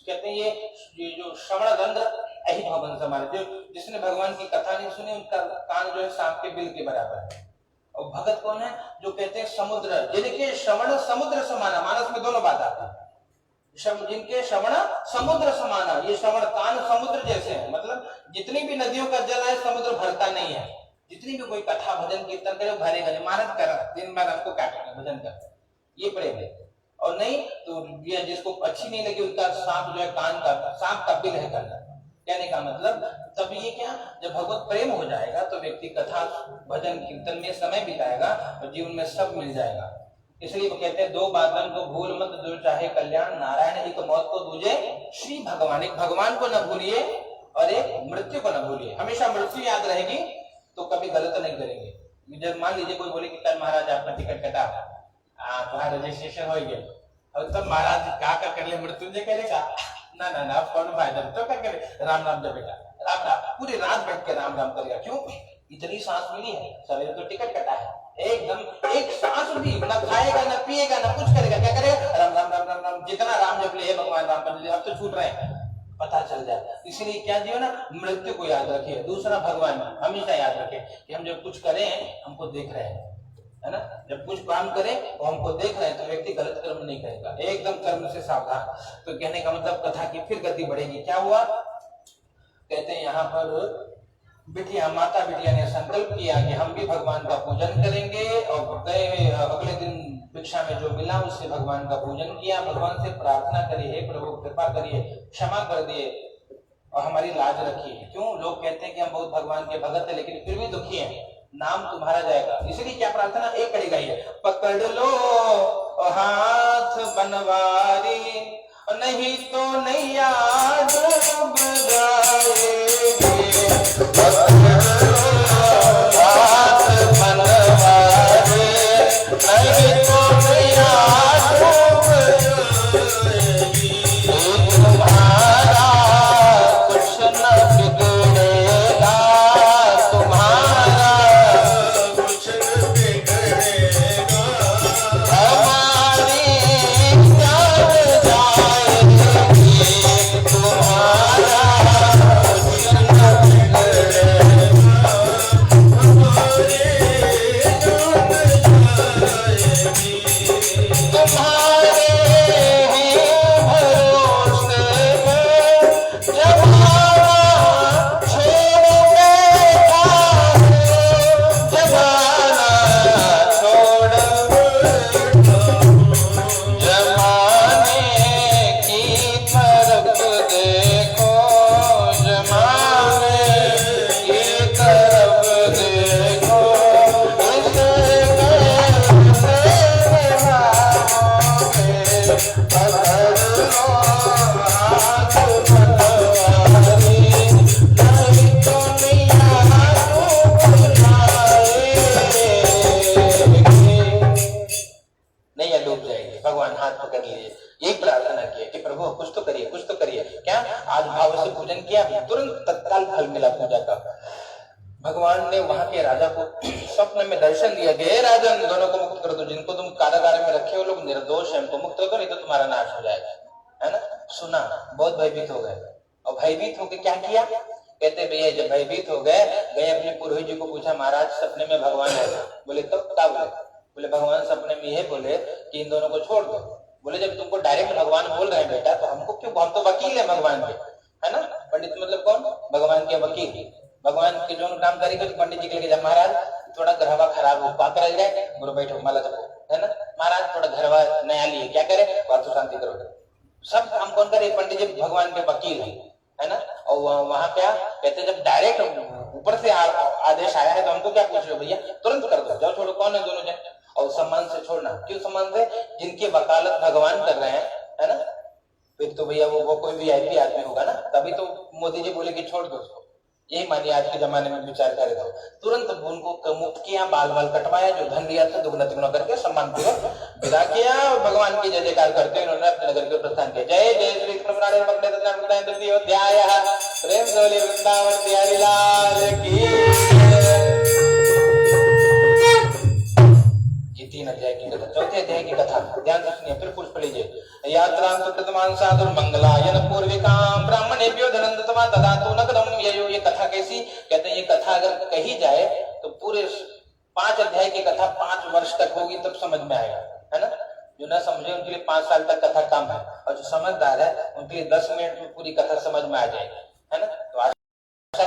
कहते हैं ये जो श्रवण रंध्र यही भगवान समारे, जो जिसने भगवान की कथा नहीं सुनी उनका कान जो है सांप के बिल के बराबर है। और भगत कौन है? जो कहते हैं समुद्र, जिनके श्रवण समुद्र समाना, मानस में दोनों बात आती है, जिनके श्रवण समुद्र समाना, ये श्रवण कान समुद्र जैसे हैं, मतलब जितनी भी नदियों का जल है समुद्र भरता नहीं है, जितनी भी कोई कथा भजन कीर्तन करे भरेगा नहीं, महाराज कर दिन भर हमको क्या करना, भजन कर, ये प्रेम है। और नहीं तो ये जिसको अच्छी नहीं लगी उसका सांप जो है कान का, सांप का बिल है करना, कहने का मतलब तब ये क्या, जब भगवत प्रेम हो जाएगा तो व्यक्ति कथा भजन कीर्तन में समय बिताएगा और जीवन में सब मिल जाएगा। इसलिए वो कहते हैं 2 बातन को भूल मत जो चाहे कल्याण, नारायण एक मौत को दूजे श्री भगवान। एक भगवान को न भूलिए और एक मृत्यु को न भूलिए, हमेशा मृत्यु याद रहेगी तो कभी गलत नहीं करेंगे। जब मान लीजिए कोई बोले कि कल महाराज आपका टिकट कटा, तुम्हारा रजिस्ट्रेशन हो गया, और तब महाराज क्या कर ले, मृत्युंजय करेगा ना ना ना, कौन फायदा, तो क्या करे, राम राम जब बेटा राम राम, पूरी रात बैठ के राम राम करेगा। क्यों? इतनी सांस मिली है, सवेरे तो टिकट कटा है, एकदम एक सांस भी ना खाएगा ना पिएगा ना कुछ करेगा, क्या करेगा, राम राम राम राम राम, जितना राम जप ले भगवान राम कर, अब तो छूट रहे हैं, पता चल जाए। इसलिए क्या दियो ना, मृत्यु को याद रखिए, दूसरा भगवान हमेशा याद रखे कि हम जब कुछ करें हमको देख रहे हैं, है ना? जब कुछ काम करें और हमको देख रहे हैं तो व्यक्ति गलत कर्म नहीं करेगा, एकदम कर्म से सावधान। तो कहने का मतलब कथा की फिर गति बढ़ेगी। क्या हुआ? कहते हैं यहाँ पर बिटिया, माता बिटिया ने संकल्प किया कि हम भी भगवान का पूजन करेंगे, और गए अगले दिन भिक्षा में जो मिला उससे भगवान का पूजन किया, भगवान से प्रार्थना करी, हे प्रभु कृपा करिए, क्षमा कर दिए और हमारी लाज रखिए। क्यों? लोग कहते हैं कि हम बहुत भगवान के भगत है लेकिन फिर भी दुखी हैं, नाम तुम्हारा जाएगा। इसलिए क्या प्रार्थना एक कड़ी गई है, पकड़ लो हाथ बनवारी, नहीं तो नैया डूब जाएगी, पकड़ लो हाथ बनवारी, नहीं तो नैया डूब जाएगी, तुम्हारा कुछ न बिगड़ेगा, तुम्हारा भगवान ने वहां के राजा को स्वप्न में दर्शन दिया कि हे राजन, दोनों को मुक्त कर दो, जिनको तुम कारागार में रखे हो लोग निर्दोष है, उनको मुक्त करो नहीं तो तुम्हारा नाश हो जाएगा, है ना? सुना, बहुत भयभीत हो गए, और भयभीत होकर क्या किया? कहते भैया जब भयभीत हो गए, गए अपने पुरोहित जी को पूछा, महाराज सपने में भगवान है? बोले तो क्या बोले? बोले भगवान सपने में यह बोले कि इन दोनों को छोड़ दो। बोले जब तुमको डायरेक्ट भगवान बोल रहे हैं बेटा तो हमको क्यों, हम तो वकील है भगवान के, है ना? पंडित मतलब कौन? भगवान के वकील, भगवान के जो काम करेंगे तो पंडित जी के लिए महाराज थोड़ा घरवा खराब हो, पा कर जाए, बोलो बैठो माला जपो, है ना? महाराज थोड़ा घरवा नया लिए, क्या करे? वास्तु शांति करो, सब काम कौन करे? पंडित जी भगवान के वकील है ना? और वहां क्या कहते, जब डायरेक्ट ऊपर से आदेश आया है तो हमको क्या पूछ रहे हो भैया, तुरंत कर दो, जाओ छोड़ो, कौन है दोनों जन, और सम्मान से छोड़ ना। क्यों संबंध है? जिनकी वकालत भगवान कर रहे हैं, है ना, फिर तो भैया वो कोई वीआईपी आदमी होगा ना, तभी तो मोदी जी बोले कि छोड़ दो उसको। यही मानिए आज के जमाने में विचार करे तो तुरंत उनको मुक्त किया, बाल बाल कटवाया, जो धन लिया था दुगना तिगुना करके सम्मान पूर्वक विदा किया और भगवान की जय जयकार करते उन्होंने अपने नगर के प्रस्थान किया। जय जय श्री कृष्ण अध्याय प्रेम से बोलिए वृंदावन बिहारी लाल की। ये 3 अध्याय की कथा। चौथे अध्याय की कथा ध्यान से सुनिए, फिर पुष्प लीजिए। यात्रा प्रतमान साधुर मंगलायन पूर्विकाम ब्राह्मणेभ्यो धनंदतमा ददातु नगरम ययो। ये कथा कैसी? कहते हैं ये कथा अगर कही जाए तो पूरे 5 अध्याय की कथा 5 वर्ष तक होगी, तब समझ में आएगा, है ना। जो ना समझे उनके लिए 5 साल तक कथा कम है, और जो समझदार है उनके लिए 10 मिनट में पूरी कथा समझ में आ जाएगी, है ना। तो आज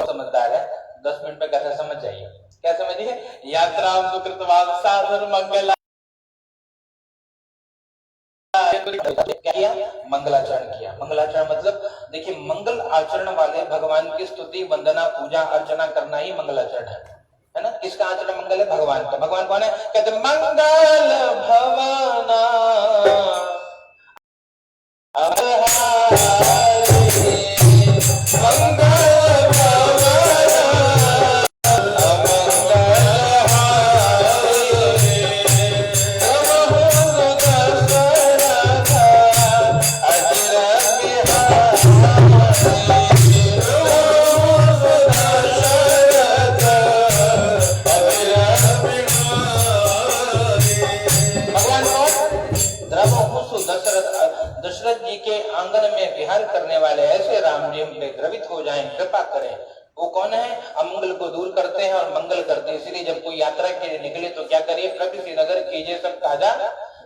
समझदार है, 10 मिनट में कथा समझ जाइए। क्या समझिए? यात्रा सुकृतवान साधुर मंगला किया, मंगलाचरण किया। मंगलाचरण मतलब देखिए, मंगल आचरण वाले भगवान की स्तुति वंदना पूजा अर्चना करना ही मंगलाचरण है ना। किसका आचरण मंगल है? भगवान का। भगवान कौन है? कहते मंगल भवना दशरथ जी के आंगन में विहार करने वाले ऐसे राम जी हम पे द्रवित हो जाएं, कृपा करें। वो कौन है? अमंगल को दूर करते हैं और मंगल करते हैं। इसलिए जब कोई यात्रा के लिए निकले तो क्या करिए? प्रभु श्री नगर कीजिए सब ताजा,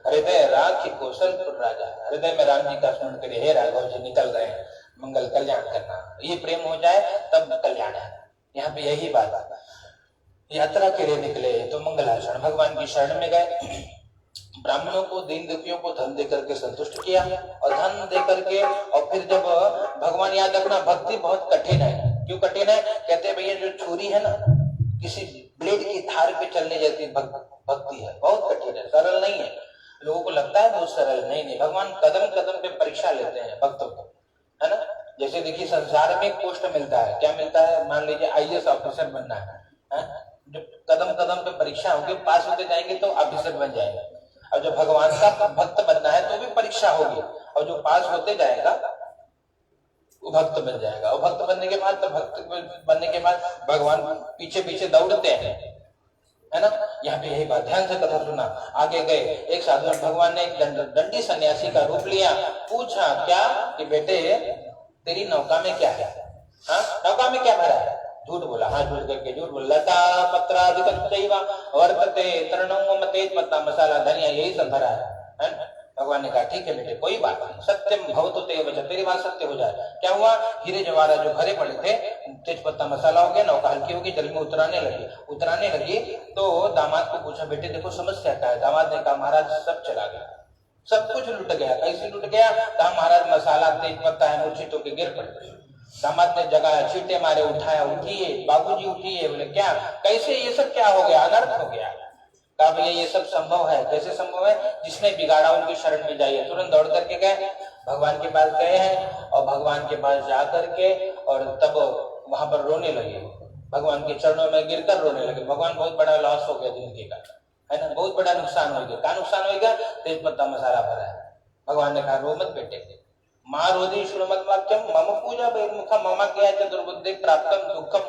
हृदय राखी कौशलपुर राजा। हृदय में राम जी का स्मरण करिए, हे राघव जी निकल रहे हैं मंगल कल्याण करना। ये प्रेम हो जाए तब कल्याण है। यहाँ पे यही बात, यात्रा के लिए निकले तो मंगलाचरण, भगवान की शरण में गए। ब्राह्मणों को, दीन दुखियों को धन दे करके संतुष्ट किया, और धन दे करके, और फिर जब भगवान, याद रखना भक्ति बहुत कठिन है। क्यों कठिन है? कहते हैं भैया जो छुरी है ना, किसी ब्लेड की धार पे चलने जैसी भक्ति है, बहुत कठिन है, सरल नहीं है। लोगों को लगता है बहुत सरल, नहीं। भगवान कदम कदम पे परीक्षा लेते हैं भक्तों को, है ना। जैसे देखिए संसार में एक पोस्ट मिलता है, क्या मिलता है? मान लीजिए आईएएस ऑफिसर बनना है, जो कदम कदम पे परीक्षा होगी, पास होते जाएंगे तो ऑफिसर बन जाएगा। और जो भगवान का भक्त बनना है तो भी परीक्षा होगी, और जो पास होते जाएगा वो भक्त बन जाएगा। और भक्त बनने के बाद, तो भक्त बनने के बाद भगवान पीछे पीछे दौड़ते हैं, है ना। यहाँ पे यही बात, ध्यान से कथा सुना। आगे गए, एक साधु भगवान ने एक दंडी सन्यासी का रूप लिया। पूछा क्या कि बेटे तेरी नौका में क्या है? हाँ, नौका में क्या भरा है? झूठ बोला। हाँ, झूठ करके झूठ बोला। लता पत्रादिकं वर्तते तृणं तेज पत्ता मसाला धनिया यही सब भरा है। भगवान ने कहा ठीक है बेटे, कोई बात नहीं, सत्यम भवतु ते वचः, तेरी बात सत्य हो जाए। क्या हुआ? हीरे जवाहरात जो भरे पड़े थे, तेज पत्ता मसाला हो गया, नौका हल्की होगी, जल में उतराने लगी। तो दामाद को पूछा बेटे देखो समस्या क्या है? दामाद ने कहा महाराज सब चला गया, सब कुछ लुट गया। कैसे लुट गया? कहा महाराज मसाला तेज पत्ता है, मूर्छित होकर गिर पड़े। दामाद ने जगाया, छींटे मारे, उठाया, उठिए बाबूजी उठिए। बोले क्या? कैसे? ये सब क्या हो गया? अनर्थ हो गया। कहा भैया ये सब संभव है। कैसे संभव है? जिसने बिगाड़ा उनकी शरण में जाइए। तुरंत दौड़ करके गए, भगवान के पास गए हैं, और भगवान के पास जा करके और तब वहां पर रोने लगे, भगवान के चरणों में गिरकर रोने लगे। भगवान बहुत बड़ा लॉस हो गया जिंदगी का, है ना, बहुत बड़ा नुकसान हो गया। क्या नुकसान हो गया? तेज पत्ता मसाला भरा है। भगवान ने कहा रो मत बेटे, माँ रोधी श्रीमद वाक्यम मम पूजा बहिर्मुखा ममा क्या चतुर्बुद्धि प्राप्तम दुखम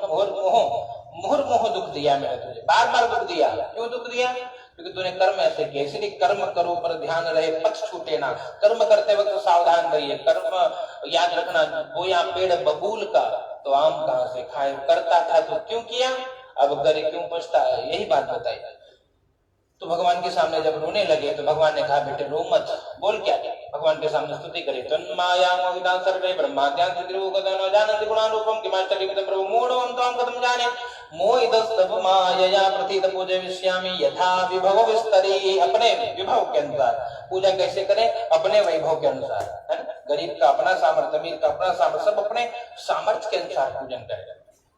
मुहुर्मुह दुख दिया मैंने तुझे, बार बार दुख दिया। क्यों दुख दिया? क्योंकि तूने कर्म ऐसे किए। इसलिए कर्म करो पर ध्यान रहे, पथ छूटे ना। कर्म करते वक्त सावधान रहिए। कर्म याद रखना, बोया पेड़ बबूल का तो आम कहां से खाए। करता था तो क्यों किया, अब करे क्यों पछता है, यही बात बताई। तो भगवान के सामने जब रोने लगे तो भगवान ने कहा बेटे रो मत। बोल क्या? भगवान के सामने स्तुति करे। तन्माया मोहिदान सर्वे ब्रह्माद्यान सिद्धिरूपगतो जानन्ति गुणारूपम किमाश्चर्यमिदं प्रभु मूढ़ं त्वां कथं जाने मोहितस्तव मायया प्रथित पूजयिष्यामि यथा विभव विस्तरी। अपने विभव के अनुसार पूजा कैसे करें? अपने वैभव के अनुसार, है ना। गरीब का अपना सामर्थ्य, अमीर का अपना सामर्थ्य, सब अपने सामर्थ्य के अनुसार पूजन करें।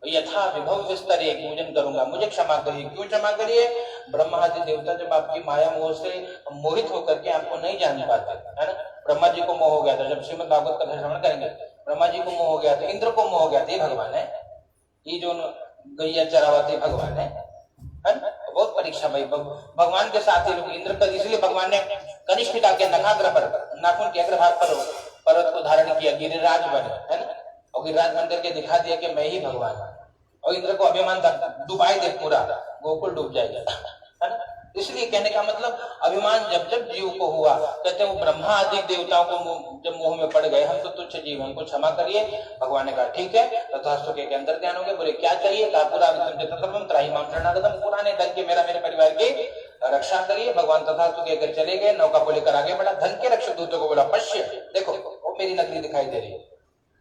यथा विभव विस्तरे पूजन करूंगा, मुझे क्षमा करिए। क्यों क्षमा करिए? ब्रह्मा आदि देवता जब आपकी माया मोह से मोहित होकर के आपको नहीं जान पाते, है ना। ब्रह्मा जी को मोह हो गया था, जब श्रीमद् भागवत कथा श्रवण करेंगे, ब्रह्मा जी को मोह हो गया था, इंद्र को मोह हो गया था, ये भगवान है, ये जो गैया चरावती भगवान है ना। बहुत परीक्षा भाई भगवान के साथ ही लोग इंद्र का, इसलिए भगवान ने कनिष्ठिका के नखाग्र पर, नाखून के अग्रभाग पर पर्वत को धारण किया, गिरिराज बने, है ना, और गिरिराज बन करके दिखा दिया कि मैं ही भगवान हूं। और इंद्र को अभिमान डुबाई दे, पूरा गोकुल डूब जाएगा, है ना। इसलिए कहने का मतलब अभिमान जब जब जीव को हुआ, कहते हैं वो ब्रह्मा आदि देवताओं को जब मोह में पड़ गए, हम तो तुच्छ जीव, हमको क्षमा करिए। भगवान ने कहा ठीक है, तथास्तु के अंदर ध्यान हो गया। बोले क्या चाहिए? कहा पूरा त्राहिमाम शरणागतम, पुराने ढंग के मेरा मेरे परिवार की रक्षा करिए। भगवान तथास्तु कहकर चले गए, नौका को लेकर आगे बढ़ा। धन के रक्षक दूतों को बोला पश्य, देखो वो मेरी नगरी दिखाई दे रही है,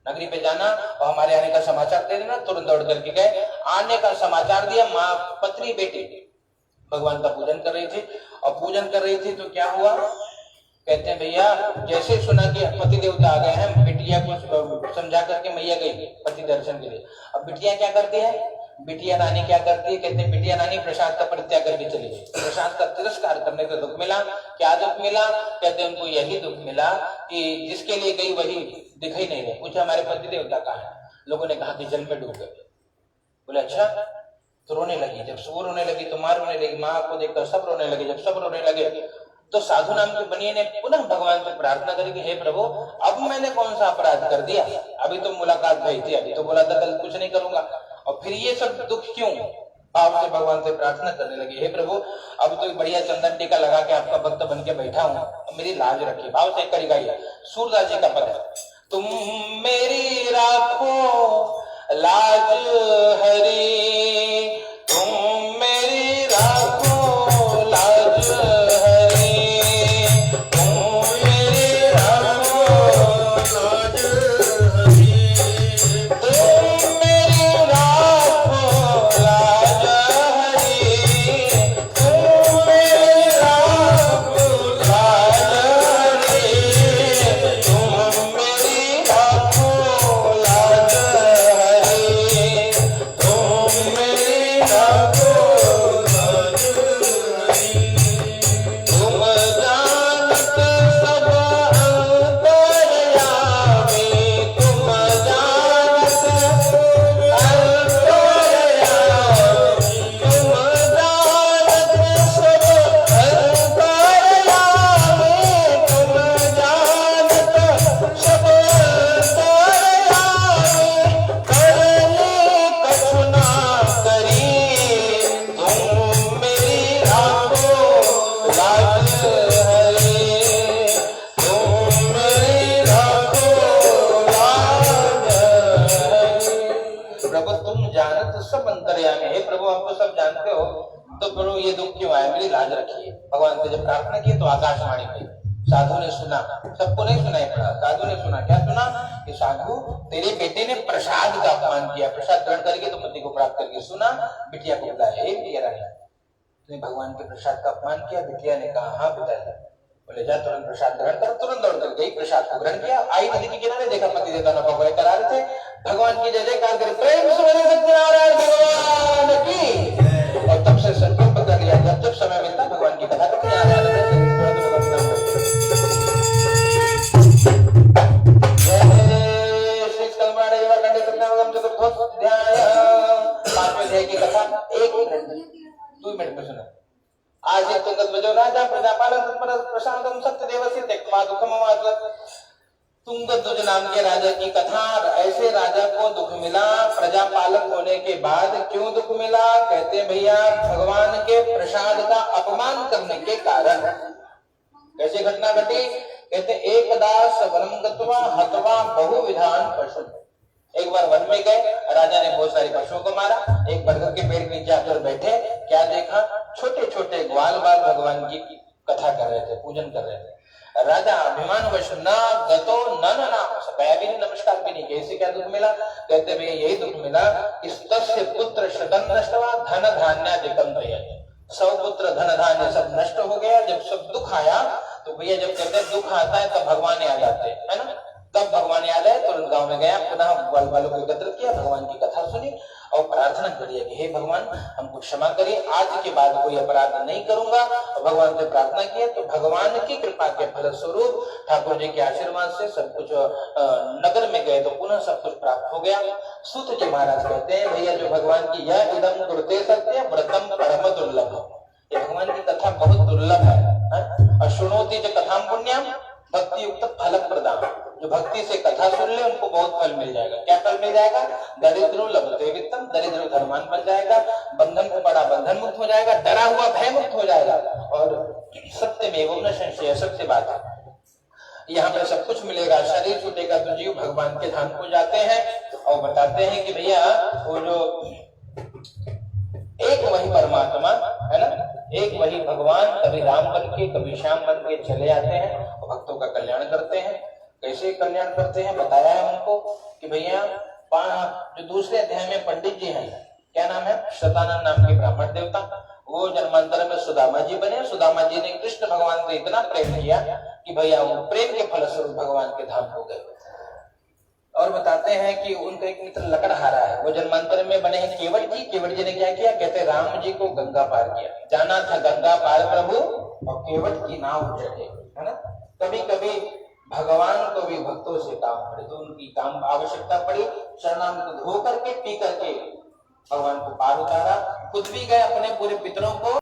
नगरी पे जाना और हमारे आने का समाचार दे देना। तुरंत दौड़ करके गए, आने का समाचार दिया। माँ पत्री बेटी भगवान का पूजन कर रही थी, और पूजन कर रही थी तो क्या हुआ? कहते हैं भैया जैसे सुना कि पति देवता आ गए हैं, बिटिया को समझा करके मैया गई पति दर्शन के लिए। अब बिटिया क्या करती है? बिटिया रानी क्या करती है? कहते हैं बिटिया रानी प्रसाद का परित्याग करके चली गई। प्रसाद का तिरस्कार करने का दुख मिला। क्या दुख मिला? कहते हैं उनको यही दुख मिला कि जिसके लिए गई वही दिखाई नहीं रहे। पूछा हमारे पति देवता कहाँ है? लोगों ने कहा कि जल में डूब गए। बोले अच्छा, तो रोने लगी। जब वो रोने लगी तो माँ रोने लगी, माँ को देखकर सब रोने लगे। जब सब रोने लगे तो साधु नाम के बनिए ने पुनः भगवान से प्रार्थना करी कि हे प्रभु, अब मैंने कौन सा अपराध कर दिया? अभी तो मुलाकात भई थी, अभी तो बोला था कल कुछ नहीं करूंगा, और फिर ये सब दुख क्यों? भाव से भगवान से प्रार्थना करने लगी, हे प्रभु अब तो बढ़िया चंदन टीका लगा के आपका भक्त बन के बैठा हूँ, मेरी लाज रखिए। भाव से करी गाइए, सूरदास जी का पद है, तुम मेरी राखो लाज हरी, तुम मेरी राखो लाज हरी, तुम मेरी राखो लाज हरी, तुम मेरी राखो लाज हरी, तुम मेरी राखो लाज हरी, तुम मेरी राखो लाज हरी, तुम मेरी राखो लाज हरी। तुम जानत सब अंतर्यामी, तुम जानत अंतर्यामी, तुम जानत सब अंतर्यामी, तुम जानत सब अंतर्यामी, करनी कछु ना करी, तुम मेरी राखो लाज हरी, तुम मेरी राखो लाज हरी। प्रभु तुम जानत सब अंतर्यामी, हे प्रभु आप तो सब जानते हो, तो प्रभु ये दुख क्यों आया? मेरी लाज रखिए। भगवान से जब प्रार्थना की तो आकाशवाणी हुई, साधु ने सुना, सबको नहीं सुनाई पड़ा, साधु ने सुना। क्या सुना? कि साधु तेरे बेटे ने प्रसाद का अपमान किया, प्रसाद ग्रहण करके तो पति को प्राप्त करके सुना। बिटिया को बुलाया, हे बिटिया रानी तुमने भगवान के प्रसाद का अपमान किया। बिटिया ने कहा हाँ पिताजी। बोले जा तुरंत प्रसाद ग्रहण कर। तुरंत दौड़ कर गई, प्रसाद को ग्रहण किया। आई नदी के किनारे देखा पति देवता नौका करा रहे थे, भगवान की जय जयकार करे, प्रेम से बोले सत्यनारायण भगवान की। और तब से संकल्प कर लिया जब जब समय मिलता भगवान की कथा करते की कथा 1 मिनट 2 मिनट में सुना। आज एक तुंगत बजो राजा प्रजापालन प्रशांतम सत्य देवस्य त्यक्त्वा दुःखमवाप्त। तुंगध्वज नाम के राजा की कथा। ऐसे राजा को दुख मिला प्रजापालक होने के बाद। क्यों दुख मिला? कहते भैया भगवान के प्रसाद का अपमान करने के कारण। कैसे घटना घटी? कहते एकदा वनम गत्वा हत्वा बहुविधान पशु। एक बार वन में गए, राजा ने बहुत सारे पशुओं को मारा। एक बरगद के पेड़ के नीचे आकर बैठे, क्या देखा? छोटे छोटे ग्वाल बाल भगवान की कथा कर रहे थे, पूजन कर रहे थे। राजा अभिमानवश न गतो न सपया भी नहीं, नमस्कार भी नहीं। कैसे क्या दुख मिला? कहते भैया यही दुख मिला, तस्य पुत्र शतम नष्टवा धन धान्यादिकम तयज। 100 पुत्र धन धान्य सब नष्ट हो गया। जब सब दुख आया तो भैया जब कहते हैं दुख आता है तब भगवान याद आते हैं, है ना। तब भगवान याद आए, तुरंत गांव में गया, पुनः ग्वाल बालों को एकत्रित किया, भगवान की कथा सुनी और प्रार्थना करिए कि हे भगवान हमको क्षमा करिए, आज के बाद कोई अपराध नहीं करूंगा। और भगवान से प्रार्थना किए तो भगवान की कृपा के फलस्वरूप ठाकुर जी के आशीर्वाद से सब कुछ नगर में गए तो पुनः सब कुछ प्राप्त हो गया। सूत जी महाराज कहते हैं भैया जो भगवान की यह इदम गुरुते सत्य व्रतम परम दुर्लभ, ये भगवान की कथा बहुत दुर्लभ है। और सुनोती जो कथा पुण्यम भक्ति युक्त फल प्रदान, जो भक्ति से कथा सुन ले उनको बहुत फल मिल जाएगा। क्या फल मिल जाएगा? दरिद्रो लभते वित्तम, दरिद्र धर्मान बन जाएगा, बंधन को बड़ा बंधन मुक्त हो जाएगा, डरा हुआ भय मुक्त हो जाएगा। और सत्य में वो न संशय, सत्य बात है, यहाँ पे सब कुछ मिलेगा। शरीर छूटेगा तो जीव भगवान के धाम को जाते हैं और बताते हैं कि भैया वो जो एक वही परमात्मा है ना, एक वही भगवान कभी राम बन के कभी श्याम बन के चले आते हैं और भक्तों का कल्याण करते हैं। कैसे कल्याण करते हैं बताया है उनको कि भैया जो दूसरे अध्याय में पंडित जी हैं, क्या नाम है, शतानंद नाम के ब्राह्मण देवता, वो जन्मांतर में सुदामा जी बने। सुदामा जी ने कृष्ण भगवान से इतना प्रेम किया कि भैया वो प्रेम के फलस्वरूप भगवान के धाम हो गए। और बताते हैं कि उनका एक मित्र लकड़हारा है, वो जन्मांतर में बने हैं केवट जी। केवट जी ने क्या किया, कहते राम जी को गंगा पार किया, जाना था गंगा पार प्रभु और केवट की नाव चढ़े, है ना। कभी कभी भगवान को भी भक्तों से काम पड़े तो उनकी काम आवश्यकता पड़ी, चरणामृत धो करके पी करके भगवान को पार उतारा, खुद भी गए अपने पूरे पितरों को